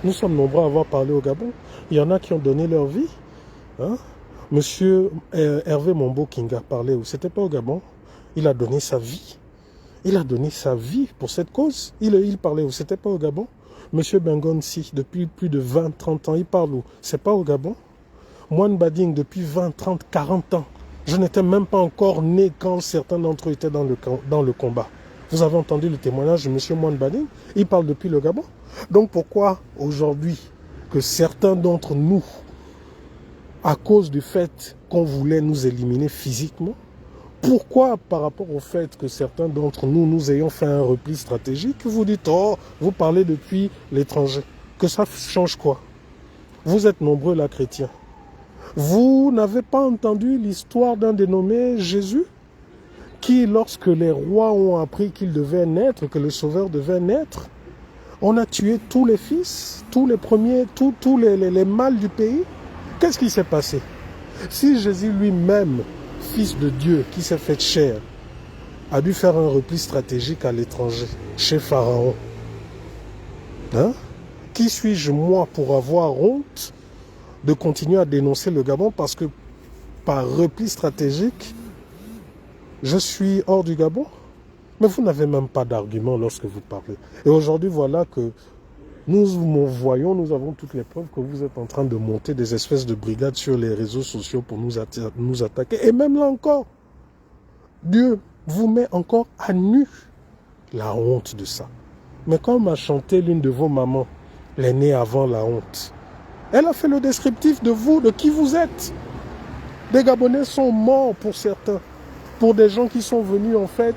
Nous sommes nombreux à avoir parlé au Gabon. Il y en a qui ont donné leur vie. Hein? Monsieur Hervé Mombo Kinga parlait où? C'était pas au Gabon. Il a donné sa vie. Il a donné sa vie pour cette cause. Il parlait où? C'était pas au Gabon. Monsieur Bengonsi, depuis plus de 20, 30 ans, il parle où? C'est pas au Gabon. Moine Bading, depuis 20, 30, 40 ans. Je n'étais même pas encore né quand certains d'entre eux étaient dans le combat. Vous avez entendu le témoignage de monsieur Moine Bading? Il parle depuis le Gabon. Donc pourquoi aujourd'hui que certains d'entre nous, à cause du fait qu'on voulait nous éliminer physiquement, pourquoi par rapport au fait que certains d'entre nous, nous ayons fait un repli stratégique, vous dites, oh, vous parlez depuis l'étranger. Que ça change quoi? Vous êtes nombreux là, chrétiens. Vous n'avez pas entendu l'histoire d'un dénommé Jésus, qui, lorsque les rois ont appris qu'il devait naître, que le Sauveur devait naître, on a tué tous les fils, tous les premiers, tous les mâles du pays. Qu'est-ce qui s'est passé? Si Jésus lui-même, fils de Dieu, qui s'est fait chair, a dû faire un repli stratégique à l'étranger, chez Pharaon, hein? Qui suis-je moi pour avoir honte de continuer à dénoncer le Gabon parce que par repli stratégique, je suis hors du Gabon? Mais vous n'avez même pas d'argument lorsque vous parlez. Et aujourd'hui, voilà que nous voyons, nous avons toutes les preuves que vous êtes en train de monter des espèces de brigades sur les réseaux sociaux pour nous attaquer. Et même là encore, Dieu vous met encore à nu la honte de ça. Mais comme a chanté l'une de vos mamans, l'aînée avant la honte, elle a fait le descriptif de vous, de qui vous êtes. Des Gabonais sont morts pour certains, pour des gens qui sont venus en fait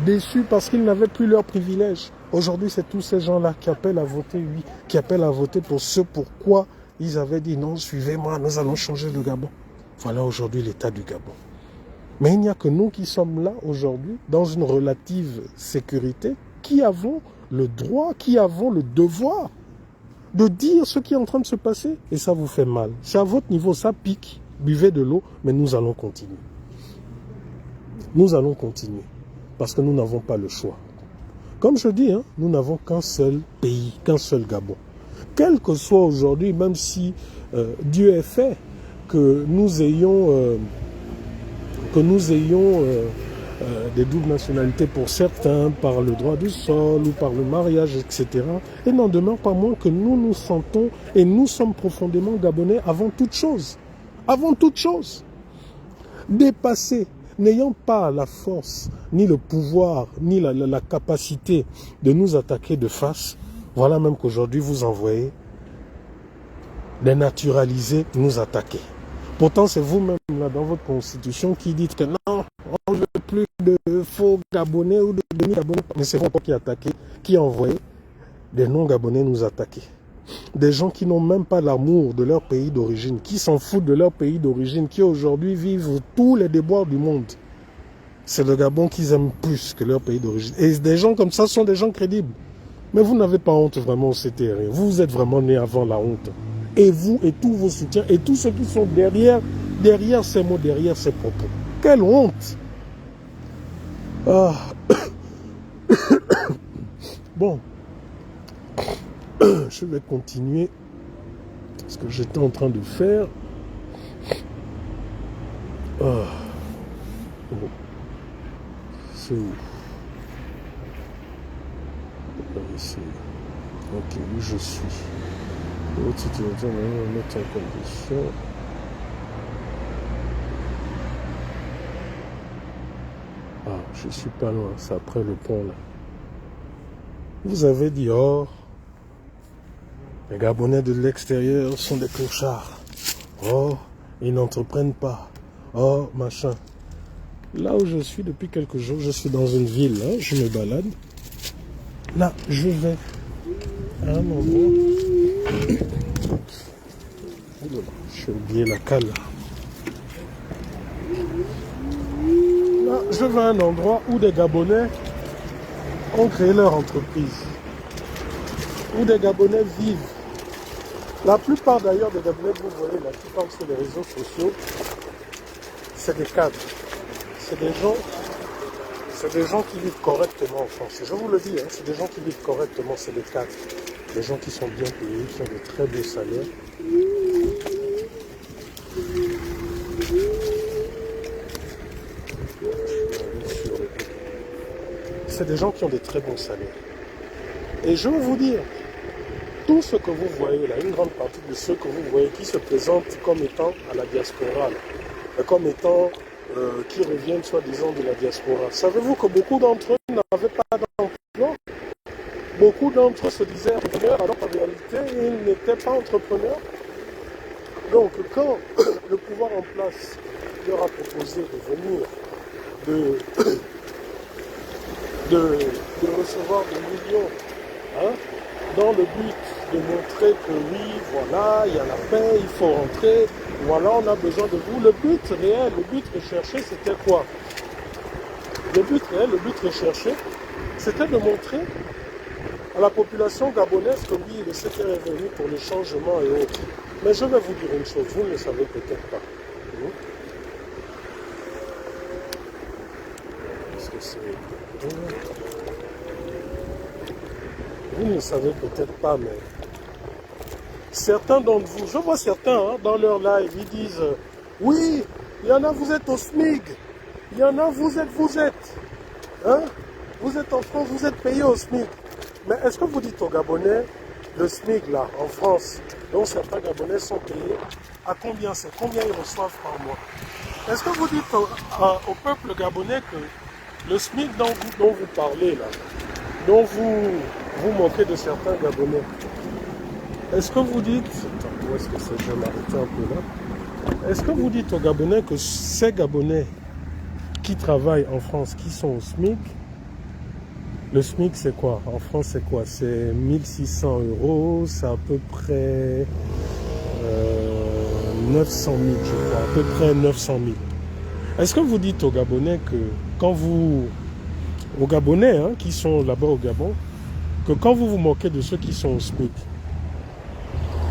déçus parce qu'ils n'avaient plus leurs privilèges. Aujourd'hui, c'est tous ces gens-là qui appellent à voter oui, qui appellent à voter pour ce pourquoi ils avaient dit non, suivez-moi, nous allons changer le Gabon. Voilà aujourd'hui l'état du Gabon. Mais il n'y a que nous qui sommes là aujourd'hui, dans une relative sécurité, qui avons le droit, qui avons le devoir de dire ce qui est en train de se passer. Et ça vous fait mal. C'est à votre niveau, ça pique. Buvez de l'eau, mais nous allons continuer. Nous allons continuer. Parce que nous n'avons pas le choix. Comme je dis, hein, nous n'avons qu'un seul pays, qu'un seul Gabon. Quel que soit aujourd'hui, même si Dieu ait fait que nous ayons des doubles nationalités pour certains, par le droit du sol ou par le mariage, etc. Et n'en demeure pas moins que nous nous sentons et nous sommes profondément Gabonais avant toute chose. Avant toute chose. Dépassés, n'ayant pas la force, ni le pouvoir, ni la capacité de nous attaquer de face, voilà même qu'aujourd'hui vous envoyez des naturalisés nous attaquer. Pourtant, c'est vous-même, là, dans votre constitution, qui dites que non, on ne veut plus de faux Gabonais ou de demi-Gabonais. Mais c'est vous qui attaquez, qui envoyez des non-Gabonais nous attaquer. Des gens qui n'ont même pas l'amour de leur pays d'origine, qui s'en foutent de leur pays d'origine, qui aujourd'hui vivent tous les déboires du monde. C'est le Gabon qu'ils aiment plus que leur pays d'origine. Et des gens comme ça sont des gens crédibles. Mais vous n'avez pas honte vraiment, c'était rien. Vous êtes vraiment nés avant la honte. Et vous, et tous vos soutiens, et tous ceux qui sont derrière ces mots, derrière ces propos. Quelle honte! Ah. Bon. Je vais continuer ce que j'étais en train de faire. Ah. Bon. C'est où? Ici. Ok, où je suis. L'autre utilisation, on va mettre en condition. Ah, je suis pas loin, c'est après le pont là. Vous avez dit, oh, les Gabonais de l'extérieur sont des clochards. Oh, ils n'entreprennent pas. Oh, machin. Là où je suis depuis quelques jours, je suis dans une ville, hein, je me balade. Là, je vais à un endroit. J'ai oublié la cale. Là, je vais à un endroit où des Gabonais ont créé leur entreprise. Où des Gabonais vivent. La plupart d'ailleurs des Gabonais que vous voyez là, qui parlent sur les réseaux sociaux, c'est des cadres. C'est des gens qui vivent correctement en France. Et je vous le dis, hein, c'est des gens qui vivent correctement, c'est des cadres. Des gens qui sont bien payés, qui ont de très beaux salaires. C'est des gens qui ont des très bons salaires. Et je veux vous dire, tout ce que vous voyez là, une grande partie de ceux que vous voyez qui se présentent comme étant à la diaspora, là, comme étant qui reviennent soi-disant de la diaspora. Savez-vous que beaucoup d'entre eux n'avaient pas d'emploi? Beaucoup d'entre eux se disaient entrepreneurs, alors qu'en réalité, ils n'étaient pas entrepreneurs. Donc, quand le pouvoir en place leur a proposé de venir, de recevoir des millions, hein, dans le but de montrer que oui, voilà, il y a la paix, il faut rentrer, voilà, on a besoin de vous. Le but réel, le but recherché, c'était quoi? Le but réel, le but recherché, c'était de montrer à la population gabonaise que oui, le CTR est venu pour le changement et autres. Mais je vais vous dire une chose, vous ne le savez peut-être pas. Est-ce que c'est... Vous ne le savez peut-être pas, mais certains d'entre vous, je vois certains hein, dans leur live, ils disent oui, il y en a, vous êtes au SMIC, il y en a, vous êtes. Hein? Vous êtes en France, vous êtes payé au SMIC. Mais est-ce que vous dites aux Gabonais, le SMIC là, en France, dont certains Gabonais sont payés, à combien c'est? Combien ils reçoivent par mois? Est-ce que vous dites au peuple gabonais que le SMIC dont vous parlez là, dont vous moquez de certains Gabonais, est-ce que vous dites, attends, où est-ce que c'est? Je vais m'arrêter un peu là. Est-ce que vous dites aux Gabonais que ces Gabonais qui travaillent en France, qui sont au SMIC, le SMIC c'est quoi? En France c'est quoi? C'est 1600 €, c'est à peu près 900 000, je crois, à peu près 900 000. Est-ce que vous dites aux Gabonais que quand vous... aux Gabonais hein, qui sont là-bas au Gabon, que quand vous vous moquez de ceux qui sont au SMIC,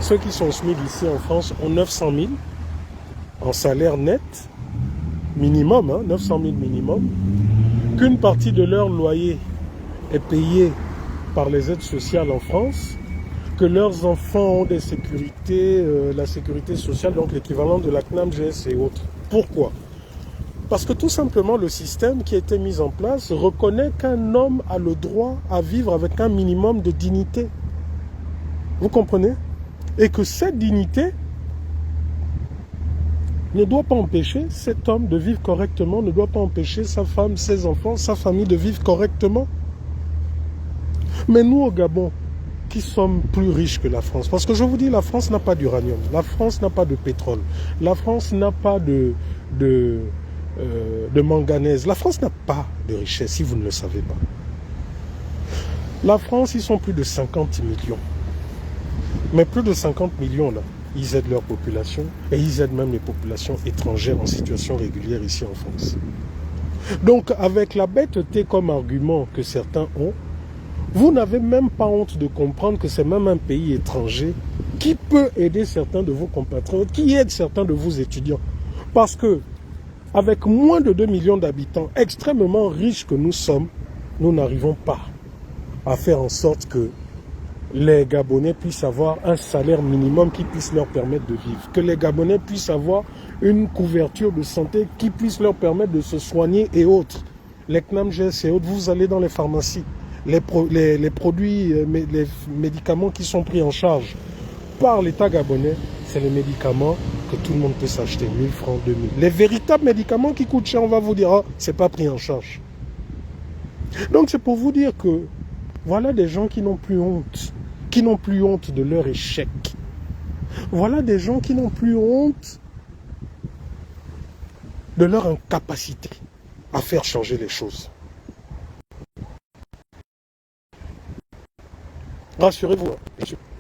ceux qui sont au SMIC ici en France ont 900 000 en salaire net, minimum, hein, 900 000 minimum, qu'une partie de leur loyer est payée par les aides sociales en France, que leurs enfants ont des sécurités, la sécurité sociale, donc l'équivalent de la CNAM-GS et autres. Pourquoi? Parce que tout simplement le système qui a été mis en place reconnaît qu'un homme a le droit à vivre avec un minimum de dignité. Vous comprenez? Et que cette dignité ne doit pas empêcher cet homme de vivre correctement, ne doit pas empêcher sa femme, ses enfants, sa famille de vivre correctement. Mais nous au Gabon, qui sommes plus riches que la France, parce que je vous dis, la France n'a pas d'uranium, la France n'a pas de pétrole, la France n'a pas de manganèse, la France n'a pas de richesse, si vous ne le savez pas. La France, ils sont plus de 50 millions. Mais plus de 50 millions, là, ils aident leur population et ils aident même les populations étrangères en situation régulière ici en France. Donc, avec la bêteté comme argument que certains ont, vous n'avez même pas honte de comprendre que c'est même un pays étranger qui peut aider certains de vos compatriotes, qui aide certains de vos étudiants. Parce que, avec moins de 2 millions d'habitants, extrêmement riches que nous sommes, nous n'arrivons pas à faire en sorte que les Gabonais puissent avoir un salaire minimum qui puisse leur permettre de vivre. Que les Gabonais puissent avoir une couverture de santé qui puisse leur permettre de se soigner et autres. Les CNAM-GS et autres, vous allez dans les pharmacies. Les produits, les médicaments qui sont pris en charge par l'État gabonais, c'est les médicaments que tout le monde peut s'acheter, 1000 francs, 2000. Les véritables médicaments qui coûtent cher, on va vous dire, oh, c'est pas pris en charge. Donc c'est pour vous dire que voilà des gens qui n'ont plus honte de leur échec. Voilà des gens qui n'ont plus honte de leur incapacité à faire changer les choses. Rassurez-vous,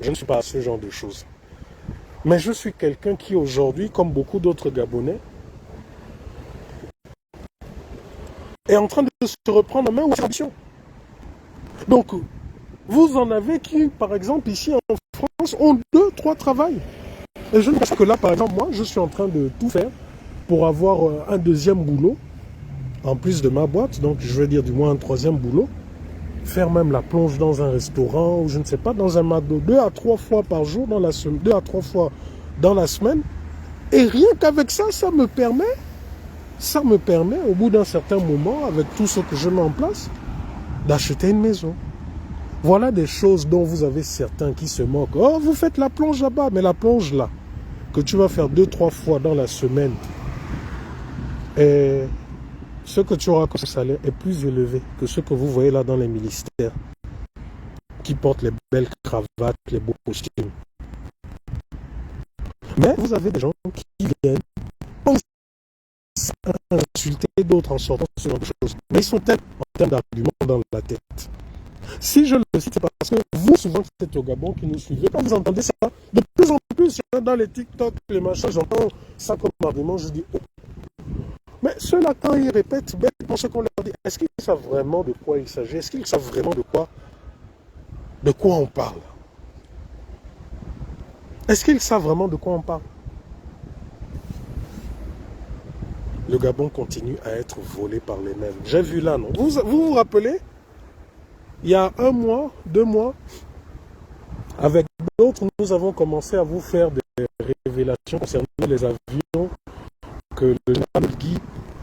je ne suis pas à ce genre de choses. Mais je suis quelqu'un qui aujourd'hui, comme beaucoup d'autres Gabonais, est en train de se reprendre en main aux ambitions. Donc, vous en avez qui, par exemple, ici en France, ont 2, 3 travails. Et je ne pense que là, par exemple, moi, je suis en train de tout faire pour avoir un deuxième boulot, en plus de ma boîte, donc je veux dire du moins un troisième boulot, faire même la plonge dans un restaurant, ou je ne sais pas, dans un McDo, 2 à 3 fois par jour, dans la semaine, 2 à 3 fois dans la semaine, et rien qu'avec ça, ça me permet, au bout d'un certain moment, avec tout ce que je mets en place, d'acheter une maison. Voilà des choses dont vous avez certains qui se moquent. Oh, vous faites la plonge là-bas, mais la plonge là, que tu vas faire 2-3 fois dans la semaine, et ce que tu auras comme salaire est plus élevé que ce que vous voyez là dans les ministères, qui portent les belles cravates, les beaux costumes. Mais vous avez des gens qui viennent insulter d'autres en sortant ce genre de choses. Mais ils sont tellement en termes d'arguments dans la tête. Si je le cite, c'est parce que vous, souvent, c'est au Gabon qui nous suivez. Quand vous entendez ça, de plus en plus, dans les TikTok, les machins, j'entends ça comme argument, je dis, oh. Mais ceux-là, quand ils répètent bêtement ce qu'on leur dit, est-ce qu'ils savent vraiment de quoi il s'agit? Est-ce qu'ils savent vraiment de quoi on parle? Est-ce qu'ils savent vraiment de quoi on parle? Le Gabon continue à être volé par les mêmes. J'ai vu là, non? Vous rappelez? Il y a 1 mois, 2 mois, avec d'autres, nous avons commencé à vous faire des révélations concernant les avions que le général Guy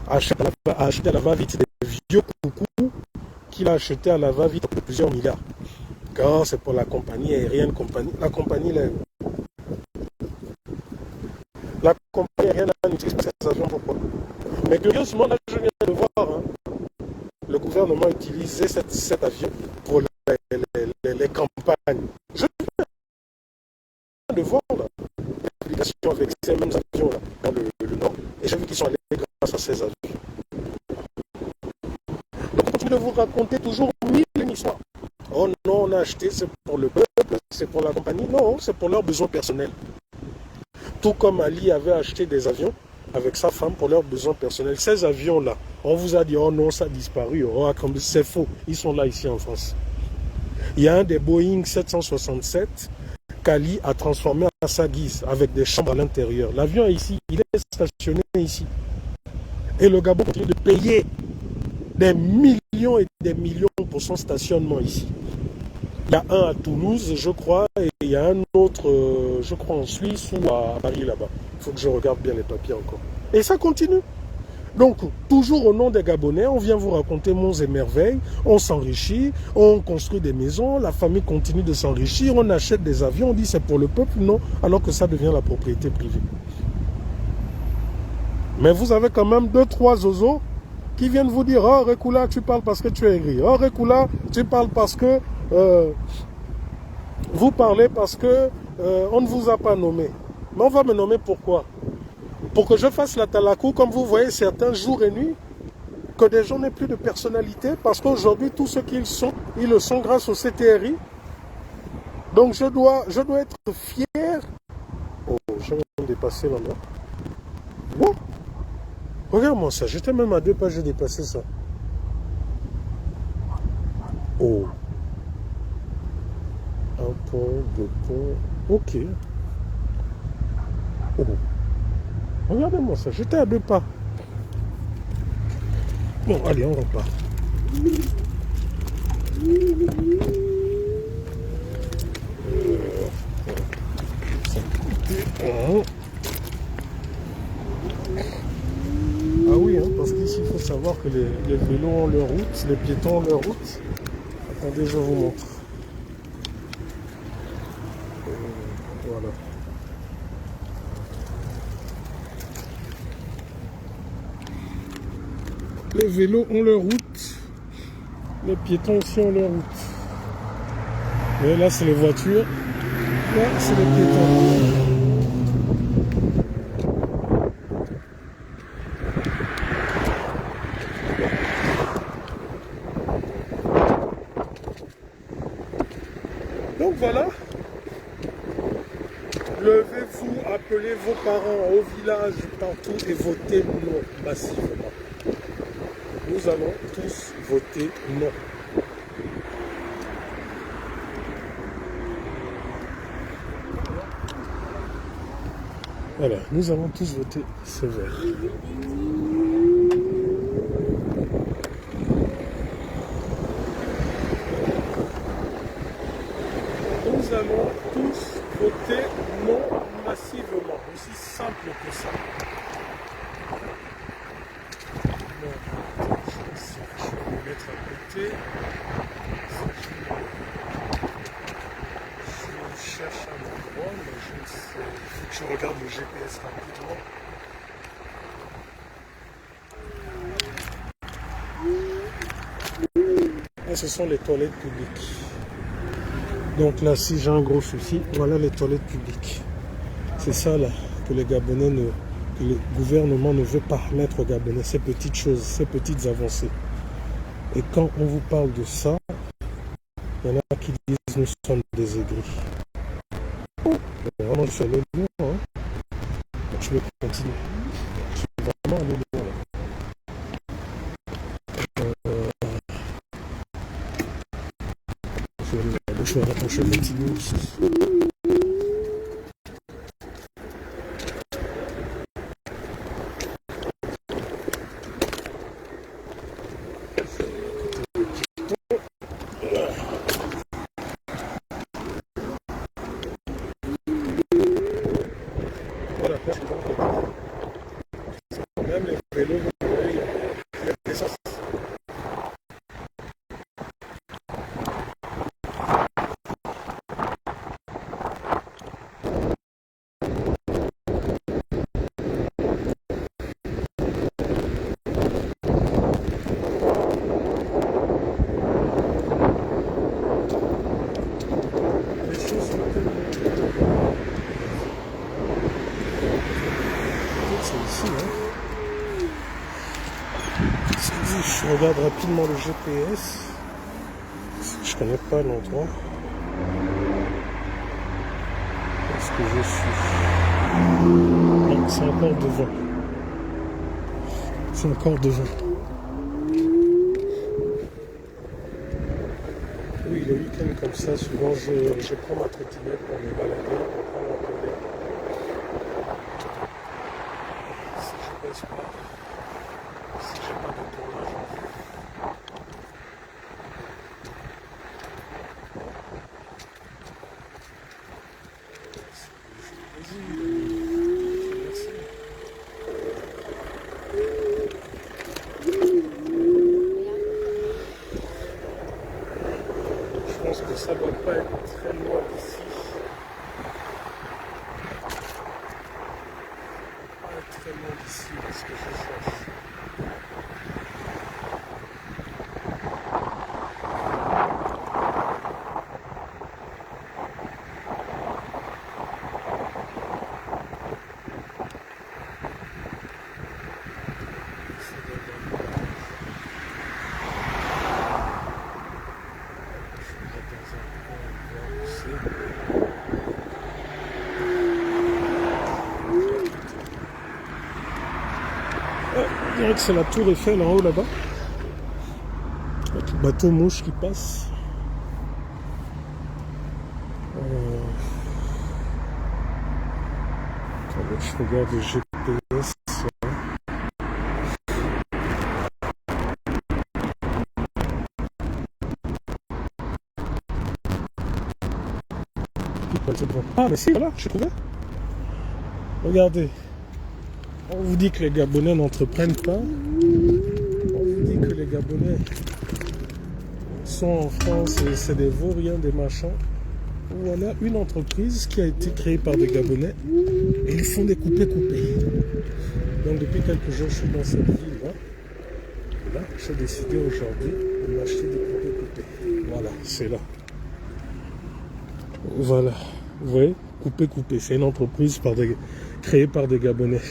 a acheté à la va-vite, des vieux coucous qu'il a acheté à la va-vite pour plusieurs milliards. Car c'est pour la compagnie aérienne, la compagnie aérienne a utilisé ces avions pourquoi? Mais curieusement, là je viens de voir, hein, le gouvernement a utilisé cet avion pour les campagnes. Je viens de voir là, l'application avec ces mêmes avions là, dans le Nord. Et j'ai vu qu'ils sont allés grâce à ces avions. Donc on continue de vous raconter toujours 1000 histoires. Oh non, on a acheté, c'est pour le peuple, c'est pour la compagnie. Non, c'est pour leurs besoins personnels. Tout comme Ali avait acheté des avions avec sa femme pour leurs besoins personnels. Ces avions-là, on vous a dit, oh non, ça a disparu. Oh, c'est faux. Ils sont là, ici en France. Il y a un des Boeing 767 qu'Ali a transformé à sa guise, avec des chambres à l'intérieur. L'avion est ici, il est stationné ici. Et le Gabon continue de payer des millions et des millions pour son stationnement ici. Il y a un à Toulouse, je crois, et il y a un autre, je crois, en Suisse ou à Paris là-bas. Il faut que je regarde bien les papiers encore. Et ça continue. Donc, toujours au nom des Gabonais, on vient vous raconter monts et merveilles, on s'enrichit, on construit des maisons, la famille continue de s'enrichir, on achète des avions, on dit c'est pour le peuple, non, alors que ça devient la propriété privée. Mais vous avez quand même 2-3 zozos qui viennent vous dire, oh Rekula, tu parles parce que tu es aigri, oh Rekula, tu parles parce que... vous parlez parce que on ne vous a pas nommé. Mais on va me nommer pourquoi? Pour que je fasse la talakou, comme vous voyez certains jours et nuits, que des gens n'aient plus de personnalité, parce qu'aujourd'hui, tout ce qu'ils sont, ils le sont grâce au CTRI. Donc je dois être fier. Oh, je vais me dépasser maintenant. Bon, regarde-moi ça, j'étais même à 2 pas, j'ai dépassé ça. Oh. 1 pont, 2 ponts, ok. Oh. Regardez-moi ça, j'étais à 2 pas. Bon, allez, on repart. Ah oui, hein, parce qu'ici, il faut savoir que les vélos ont leur route, les piétons ont leur route. Attendez, je vous montre. Voilà. Les vélos ont leur route, les piétons aussi ont leur route. Et là, c'est les voitures, là, c'est les piétons. Donc voilà, levez-vous, appelez vos parents au village, partout et votez non massivement. Nous allons tous voter non. Voilà, nous avons tous voté sévère. Nous allons tous voter non massivement. Aussi simple que ça. Je vais me mettre à côté. Je cherche un endroit, mais je ne sais. Il faut que je regarde le GPS rapidement. Là, ce sont les toilettes publiques. Donc là, si j'ai un gros souci, voilà les toilettes publiques. C'est ça là que les Gabonais que le gouvernement ne veut pas mettre aux Gabonais, ces petites choses, ces petites avancées. Et quand on vous parle de ça, il y en a qui disent nous sommes des aigris. Vraiment, je suis allé loin. Hein. Je vais continuer. Je suis vraiment allé loin. Je vais rapprocher le petit bout ici. Voilà, même les vélos, il y a des sens. Je regarde rapidement le GPS. Je connais pas l'endroit. Est-ce que je suis? Non, c'est encore devant. C'est encore devant. Oui, le week-end comme ça, souvent je prends ma trottinette pour me balader, pour prendre un peu d'air. Si je passe pas, si j'ai pas de tournage en vue. Je pense que ça ne doit pas être très loin d'ici. Pas être très loin d'ici parce que je cherche. Je dirais que c'est la tour Eiffel en haut là-bas. Avec le bateau mouche qui passe. Attendez, je regarde le GPS. Ah mais si, voilà, je trouvais. Regardez. On vous dit que les Gabonais n'entreprennent pas. On vous dit que les Gabonais sont en France et c'est des vauriens, des machins. Voilà une entreprise qui a été créée par des Gabonais et ils font des coupés-coupés. Donc depuis quelques jours, je suis dans cette ville-là. Et là, j'ai décidé aujourd'hui de m'acheter des coupés-coupés. Voilà, c'est là. Voilà, vous voyez, coupé-coupé. C'est une entreprise créée par des Gabonais.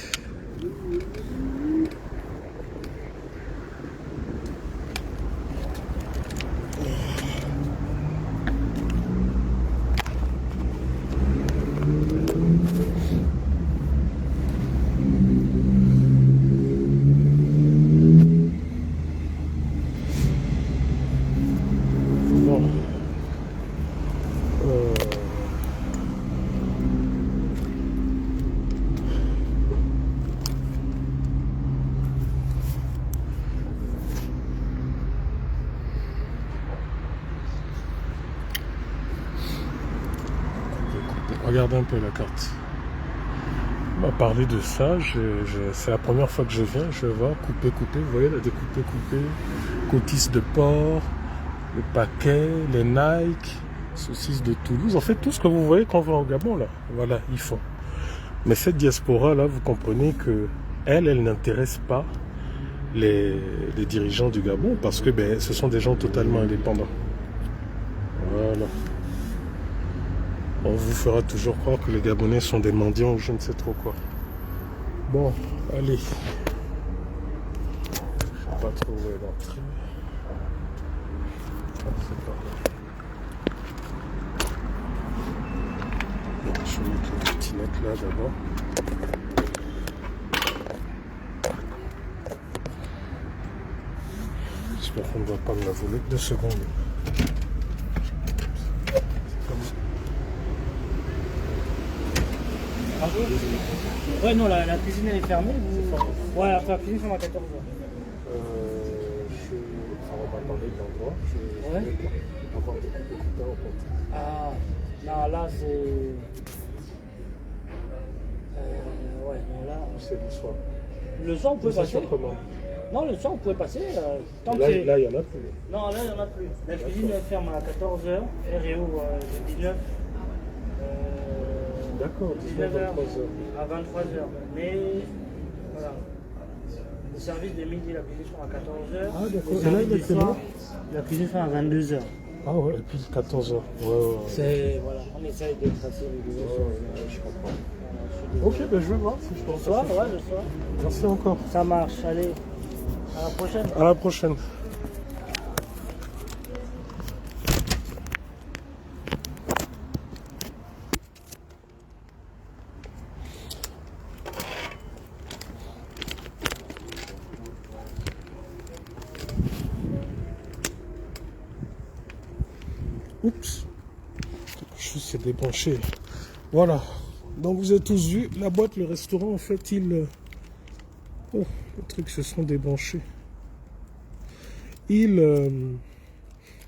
Regardez un peu la carte. On m'a parlé de ça, c'est la première fois que je viens, je vais voir, couper, vous voyez, là, des coupés, cotises de porc, le paquet, les Nike, saucisses de Toulouse, en fait tout ce que vous voyez quand on va au Gabon là, voilà, ils font. Mais cette diaspora là, vous comprenez que elle n'intéresse pas les dirigeants du Gabon parce que ben, ce sont des gens totalement indépendants. Voilà. On vous fera toujours croire que les Gabonais sont des mendiants ou je ne sais trop quoi. Bon, allez. Je sais pas trop où est l'entrée. Ah, c'est par là. Bon, je vais mettre une petite note là d'abord. J'espère qu'on ne va pas me la voler. 2 secondes. Ah oui. Ouais, non, la cuisine elle est fermée. Ouais, la cuisine ferme à 14h. On va parler de l'endroit. Ouais. Avoir des coupes au compte. Ah, non, là c'est. Ouais, non, là. C'est le soir. Le soir, on peut passer. Comment? Non, le soir, on pouvait passer. Tant Là, que il n'y en a plus. Non, là, il n'y en a plus. La cuisine elle ferme à 14h. Elle réouvre de 19h. D'accord, 19h, 23h. À 23h. Mais voilà. Le service de midi, la cuisine ferme à 14h. Ah, d'accord. Le service du soir, la cuisine ferme à 22h. Ah ouais, et puis 14h. Ouais. C'est, voilà, on essaye de tracer les deux. Je comprends. Ok, ben je vais voir si je peux Le soir, ouais, le soir. Merci encore. Ça marche, allez. À la prochaine. À la prochaine. Oups, quelque chose s'est débranché. Voilà, donc vous avez tous vu, la boîte, le restaurant, en fait, oh, les trucs se sont débranchés.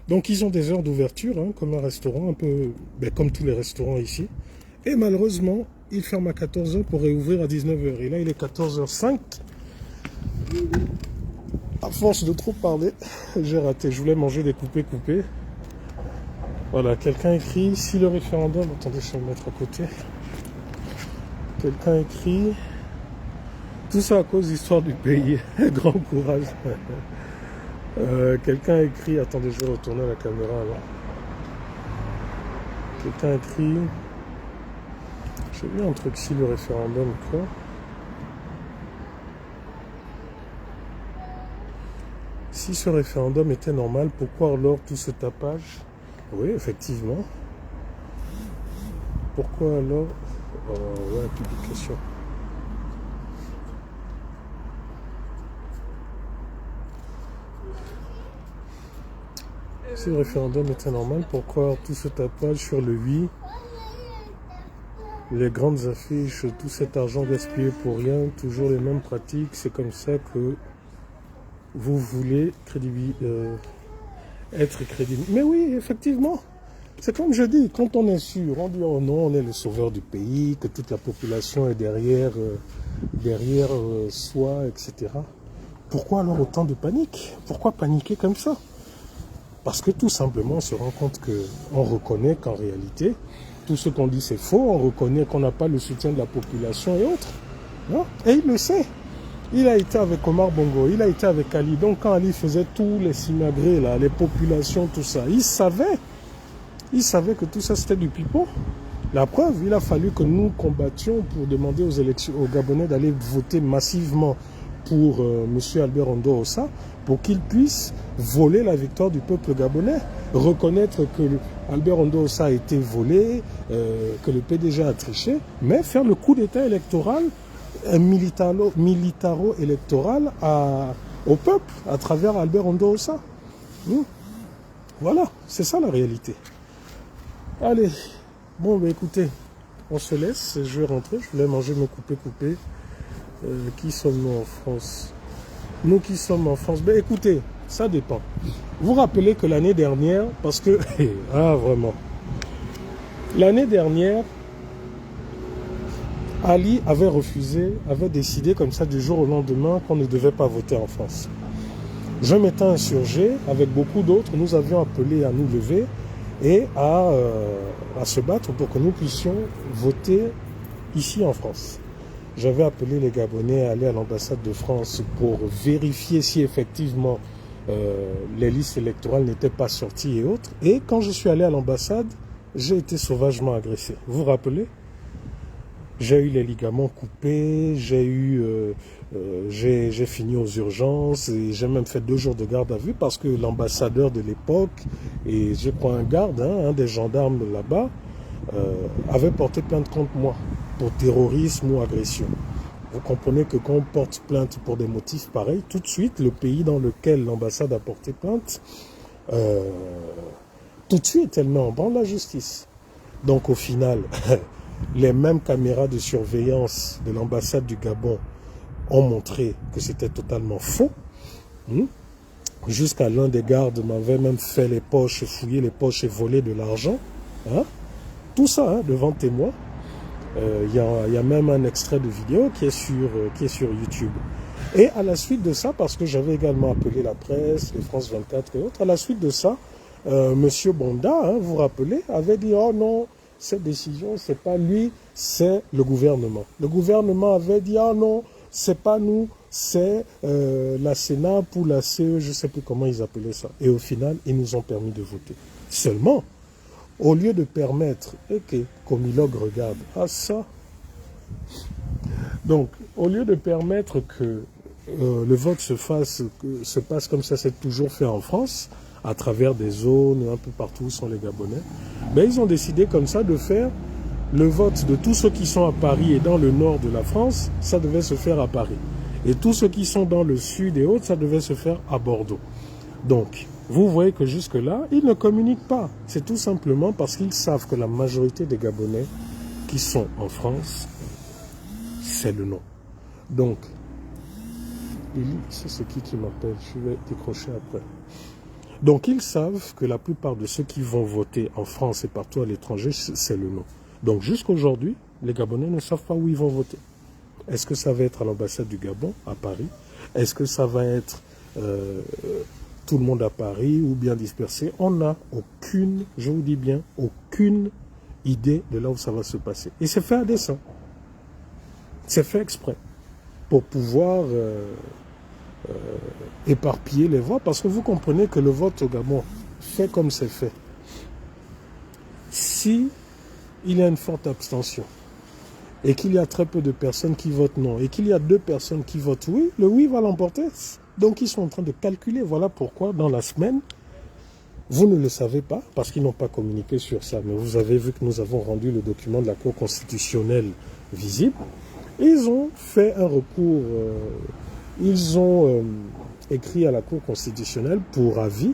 Donc ils ont des heures d'ouverture, hein, comme un restaurant, un peu comme tous les restaurants ici. Et malheureusement, ils ferment à 14h pour réouvrir à 19h. Et là, il est 14h05. À force de trop parler, j'ai raté. Je voulais manger des coupés. Voilà, quelqu'un écrit, si le référendum... Attendez, je vais me mettre à côté. Quelqu'un écrit... Tout ça à cause de l'histoire du pays. Grand courage. Quelqu'un écrit... Attendez, je vais retourner la caméra alors. Quelqu'un écrit... J'ai vu un truc, si le référendum, quoi. Si ce référendum était normal, pourquoi alors tout ce tapage? Oui, effectivement. Pourquoi alors... ouais, publication. Si le référendum était normal, pourquoi tout ce tapage sur le oui? Les grandes affiches, tout cet argent gaspillé pour rien, toujours les mêmes pratiques, c'est comme ça que vous voulez être crédible. Mais oui, effectivement, c'est comme je dis, quand on est sûr, on dit oh non, on est le sauveur du pays, que toute la population est derrière soi, etc. Pourquoi alors autant de panique? Pourquoi paniquer comme ça? Parce que tout simplement, on se rend compte qu'on reconnaît qu'en réalité, tout ce qu'on dit c'est faux, on reconnaît qu'on n'a pas le soutien de la population et autres. Non? Et il le sait. Il a été avec Omar Bongo, il a été avec Ali. Donc quand Ali faisait tous les simagrées, là, les populations, tout ça, il savait que tout ça c'était du pipeau. La preuve, il a fallu que nous combattions pour demander aux Gabonais d'aller voter massivement pour M. Albert Ondo Ossa, pour qu'il puisse voler la victoire du peuple gabonais, reconnaître que Albert Ondo Ossa a été volé, que le PDG a triché, mais faire le coup d'état électoral, militaro-électoral au peuple à travers Albert Ondo Ossa. Voilà, c'est ça la réalité. Allez, bon, écoutez, on se laisse, je vais rentrer, je voulais manger mes coupés. Qui sommes-nous en France? Nous qui sommes en France, écoutez, ça dépend. Vous rappelez que l'année dernière, parce que, ah vraiment, l'année dernière, Ali avait refusé, avait décidé comme ça du jour au lendemain qu'on ne devait pas voter en France. Je m'étais insurgé avec beaucoup d'autres, nous avions appelé à nous lever et à se battre pour que nous puissions voter ici en France. J'avais appelé les Gabonais à aller à l'ambassade de France pour vérifier si effectivement les listes électorales n'étaient pas sorties et autres. Et quand je suis allé à l'ambassade, j'ai été sauvagement agressé. Vous vous rappelez? J'ai eu les ligaments coupés, j'ai fini aux urgences et j'ai même fait 2 jours de garde à vue parce que l'ambassadeur de l'époque, et je crois un garde, un des gendarmes là-bas, avait porté plainte contre moi pour terrorisme ou agression. Vous comprenez que quand on porte plainte pour des motifs pareils, tout de suite, le pays dans lequel l'ambassade a porté plainte, tout de suite, elle met en branle la justice. Donc au final, les mêmes caméras de surveillance de l'ambassade du Gabon ont montré que c'était totalement faux. Jusqu'à l'un des gardes m'avait même fait les poches, fouillé les poches et volé de l'argent. Tout ça devant témoin. Il y a même un extrait de vidéo qui est sur YouTube. Et à la suite de ça, parce que j'avais également appelé la presse, les France 24 et autres, à la suite de ça, Monsieur Bonda, vous vous rappelez, avait dit « Oh non, cette décision, c'est pas lui, c'est le gouvernement. » Le gouvernement avait dit « Ah non, c'est pas nous, c'est la Sénat pour la CE, je ne sais plus comment ils appelaient ça. » Et au final, ils nous ont permis de voter. Seulement, au lieu de permettre, comme Ilog regarde, ça. Donc, au lieu de permettre que le vote se passe comme ça s'est toujours fait en France, à travers des zones, un peu partout où sont les Gabonais, ils ont décidé comme ça de faire le vote de tous ceux qui sont à Paris et dans le nord de la France, ça devait se faire à Paris. Et tous ceux qui sont dans le sud et autres, ça devait se faire à Bordeaux. Donc, vous voyez que jusque-là, ils ne communiquent pas. C'est tout simplement parce qu'ils savent que la majorité des Gabonais qui sont en France, c'est le non. Donc, c'est qui m'appelle? Je vais décrocher après. Donc, ils savent que la plupart de ceux qui vont voter en France et partout à l'étranger, c'est le non. Donc, jusqu'aujourd'hui, les Gabonais ne savent pas où ils vont voter. Est-ce que ça va être à l'ambassade du Gabon, à Paris? Est-ce que ça va être tout le monde à Paris ou bien dispersé? On n'a aucune, je vous dis bien, aucune idée de là où ça va se passer. Et c'est fait à dessein. C'est fait exprès pour pouvoir éparpiller les voix, parce que vous comprenez que le vote au Gabon, fait comme c'est fait, si il y a une forte abstention et qu'il y a très peu de personnes qui votent non et qu'il y a 2 personnes qui votent oui, le oui va l'emporter. Donc ils sont en train de calculer. Voilà pourquoi dans la semaine, vous ne le savez pas parce qu'ils n'ont pas communiqué sur ça, mais vous avez vu que nous avons rendu le document de la Cour constitutionnelle visible. Ils ont fait un recours, ils ont écrit à la Cour constitutionnelle pour avis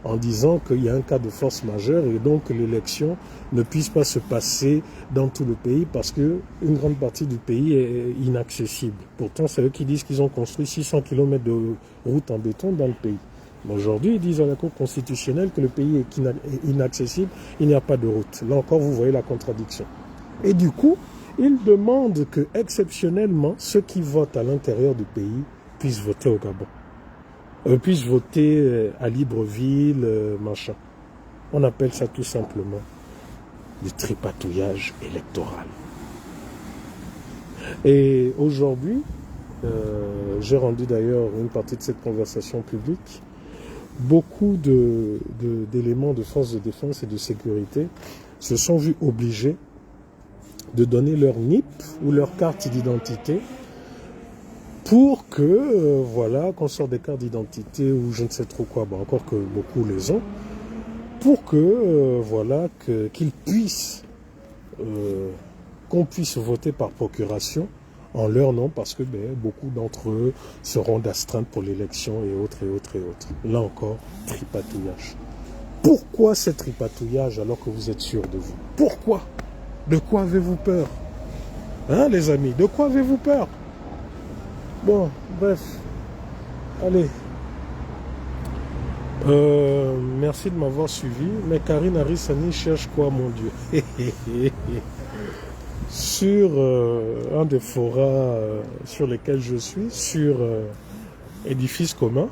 en disant qu'il y a un cas de force majeure et donc que l'élection ne puisse pas se passer dans tout le pays parce qu'une grande partie du pays est inaccessible. Pourtant, c'est eux qui disent qu'ils ont construit 600 km de routes en béton dans le pays. Mais aujourd'hui, ils disent à la Cour constitutionnelle que le pays est inaccessible, il n'y a pas de route. Là encore, vous voyez la contradiction. Et du coup, ils demandent que, exceptionnellement, ceux qui votent à l'intérieur du pays puissent voter au Gabon. Puissent voter à Libreville, machin. On appelle ça tout simplement du tripatouillage électoral. Et aujourd'hui, j'ai rendu d'ailleurs une partie de cette conversation publique, beaucoup d'éléments de forces de défense et de sécurité se sont vus obligés de donner leur NIP ou leur carte d'identité pour que, voilà, qu'on sorte des cartes d'identité ou je ne sais trop quoi, encore que beaucoup les ont, pour que, voilà, qu'ils puissent, qu'on puisse voter par procuration en leur nom, parce que beaucoup d'entre eux seront d'astreinte pour l'élection et autres, et autres, et autres. Là encore, tripatouillage. Pourquoi ce tripatouillage alors que vous êtes sûr de vous? Pourquoi? De quoi avez-vous peur? Hein, les amis, de quoi avez-vous peur? Bon, bref, allez. Merci de m'avoir suivi. Mais Karine Harissani cherche quoi, mon Dieu? sur un des forats sur lesquels je suis, sur Édifice commun.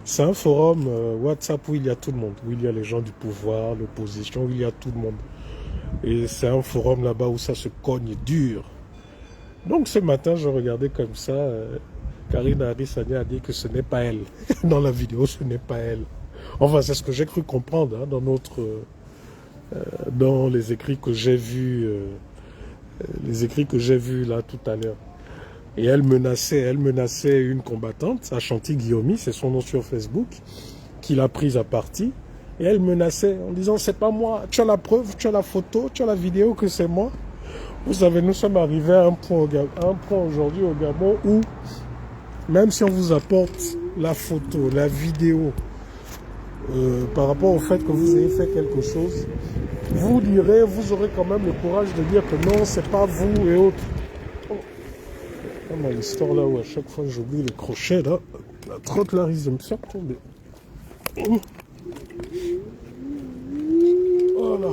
C'est un forum WhatsApp où il y a tout le monde, où il y a les gens du pouvoir, l'opposition, où il y a tout le monde. Et c'est un forum là-bas où ça se cogne dur. Donc ce matin, je regardais comme ça, Karine Harissani a dit que ce n'est pas elle. Dans la vidéo, ce n'est pas elle. Enfin, c'est ce que j'ai cru comprendre hein, dans les écrits que j'ai vus, là tout à l'heure. Et elle menaçait une combattante, Ashanti Guillaume, c'est son nom sur Facebook, qui l'a prise à partie. Et elle menaçait en disant, c'est pas moi, tu as la preuve, tu as la photo, tu as la vidéo que c'est moi. Vous savez, nous sommes arrivés à un point aujourd'hui au Gabon où, même si on vous apporte la photo, la vidéo, par rapport au fait que vous ayez fait quelque chose, vous aurez quand même le courage de dire que non, c'est pas vous et autres. Dans l'histoire là où à chaque fois j'oublie le crochet là, la trotte là risque de me faire tomber. Voilà.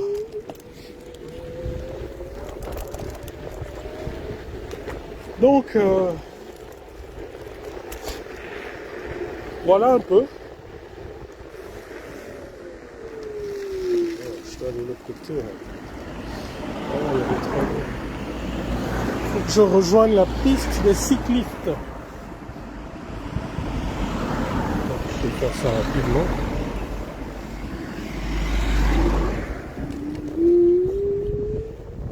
Donc voilà un peu. Je dois aller de l'autre côté là. Ah, il y a des travaux. Faut que je rejoigne la piste des cyclistes. Je vais faire ça rapidement.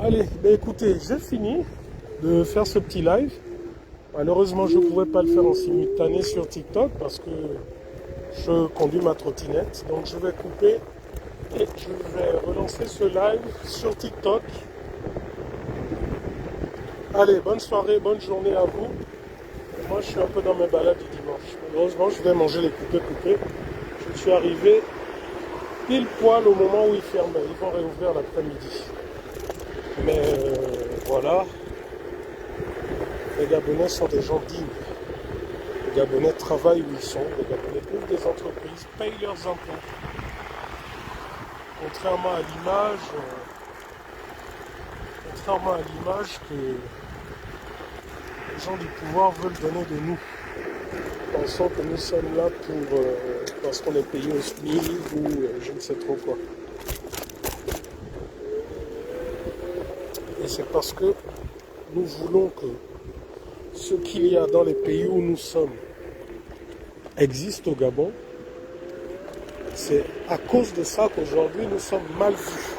Allez, ben écoutez, j'ai fini de faire ce petit live. Malheureusement, je ne pouvais pas le faire en simultané sur TikTok parce que je conduis ma trottinette. Donc je vais couper et je vais relancer ce live sur TikTok. Allez, bonne soirée, bonne journée à vous. Moi, je suis un peu dans mes balades du dimanche. Malheureusement, je vais manger les coupés. Je suis arrivé pile poil au moment où ils ferment. Ils vont réouvrir l'après-midi. Mais voilà, les Gabonais sont des gens dignes. Les Gabonais travaillent où ils sont. Les Gabonais ouvrent des entreprises, payent leurs impôts. Contrairement à l'image que les gens du pouvoir veulent donner de nous. Pensant que nous sommes là parce qu'on est payé au SMIC ou je ne sais trop quoi. Et c'est parce que nous voulons que ce qu'il y a dans les pays où nous sommes existe au Gabon. C'est à cause de ça qu'aujourd'hui nous sommes mal vus.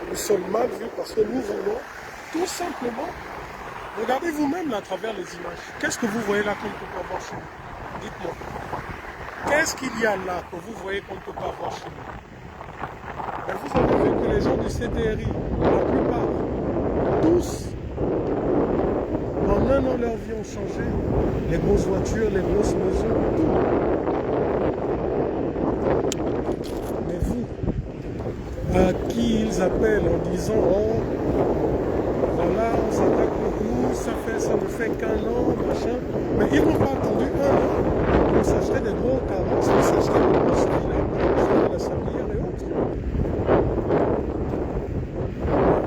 Nous sommes mal vus parce que nous voulons tout simplement, regardez vous-même là à travers les images. Qu'est-ce que vous voyez là qu'on ne peut pas voir chez nous? Dites-moi. Qu'est-ce qu'il y a là que vous voyez qu'on ne peut pas voir chez nous? Et vous avez vu que les gens du CTRI, la plupart, tous, en un an, leur vie ont changé. Les grosses voitures, les grosses maisons, tout. Mais vous, à qui ils appellent en disant oh, voilà, on s'attaque contre nous, ça ne fait qu'un an, machin. Mais ils n'ont pas attendu un an pour s'acheter des gros carrosses, pour s'acheter des grosses villas, pour la sablière et autres.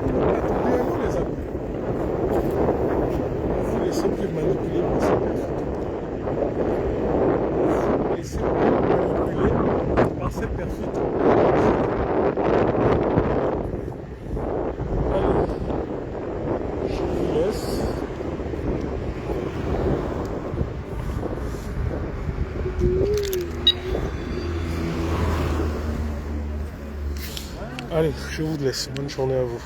Ils n'ont pas attendu un an, les amis. Ne vous laissez plus manipuler par ces perfs. Ne vous laissez plus manipuler par ces perfs. Allez, je vous laisse. Bonne journée à vous.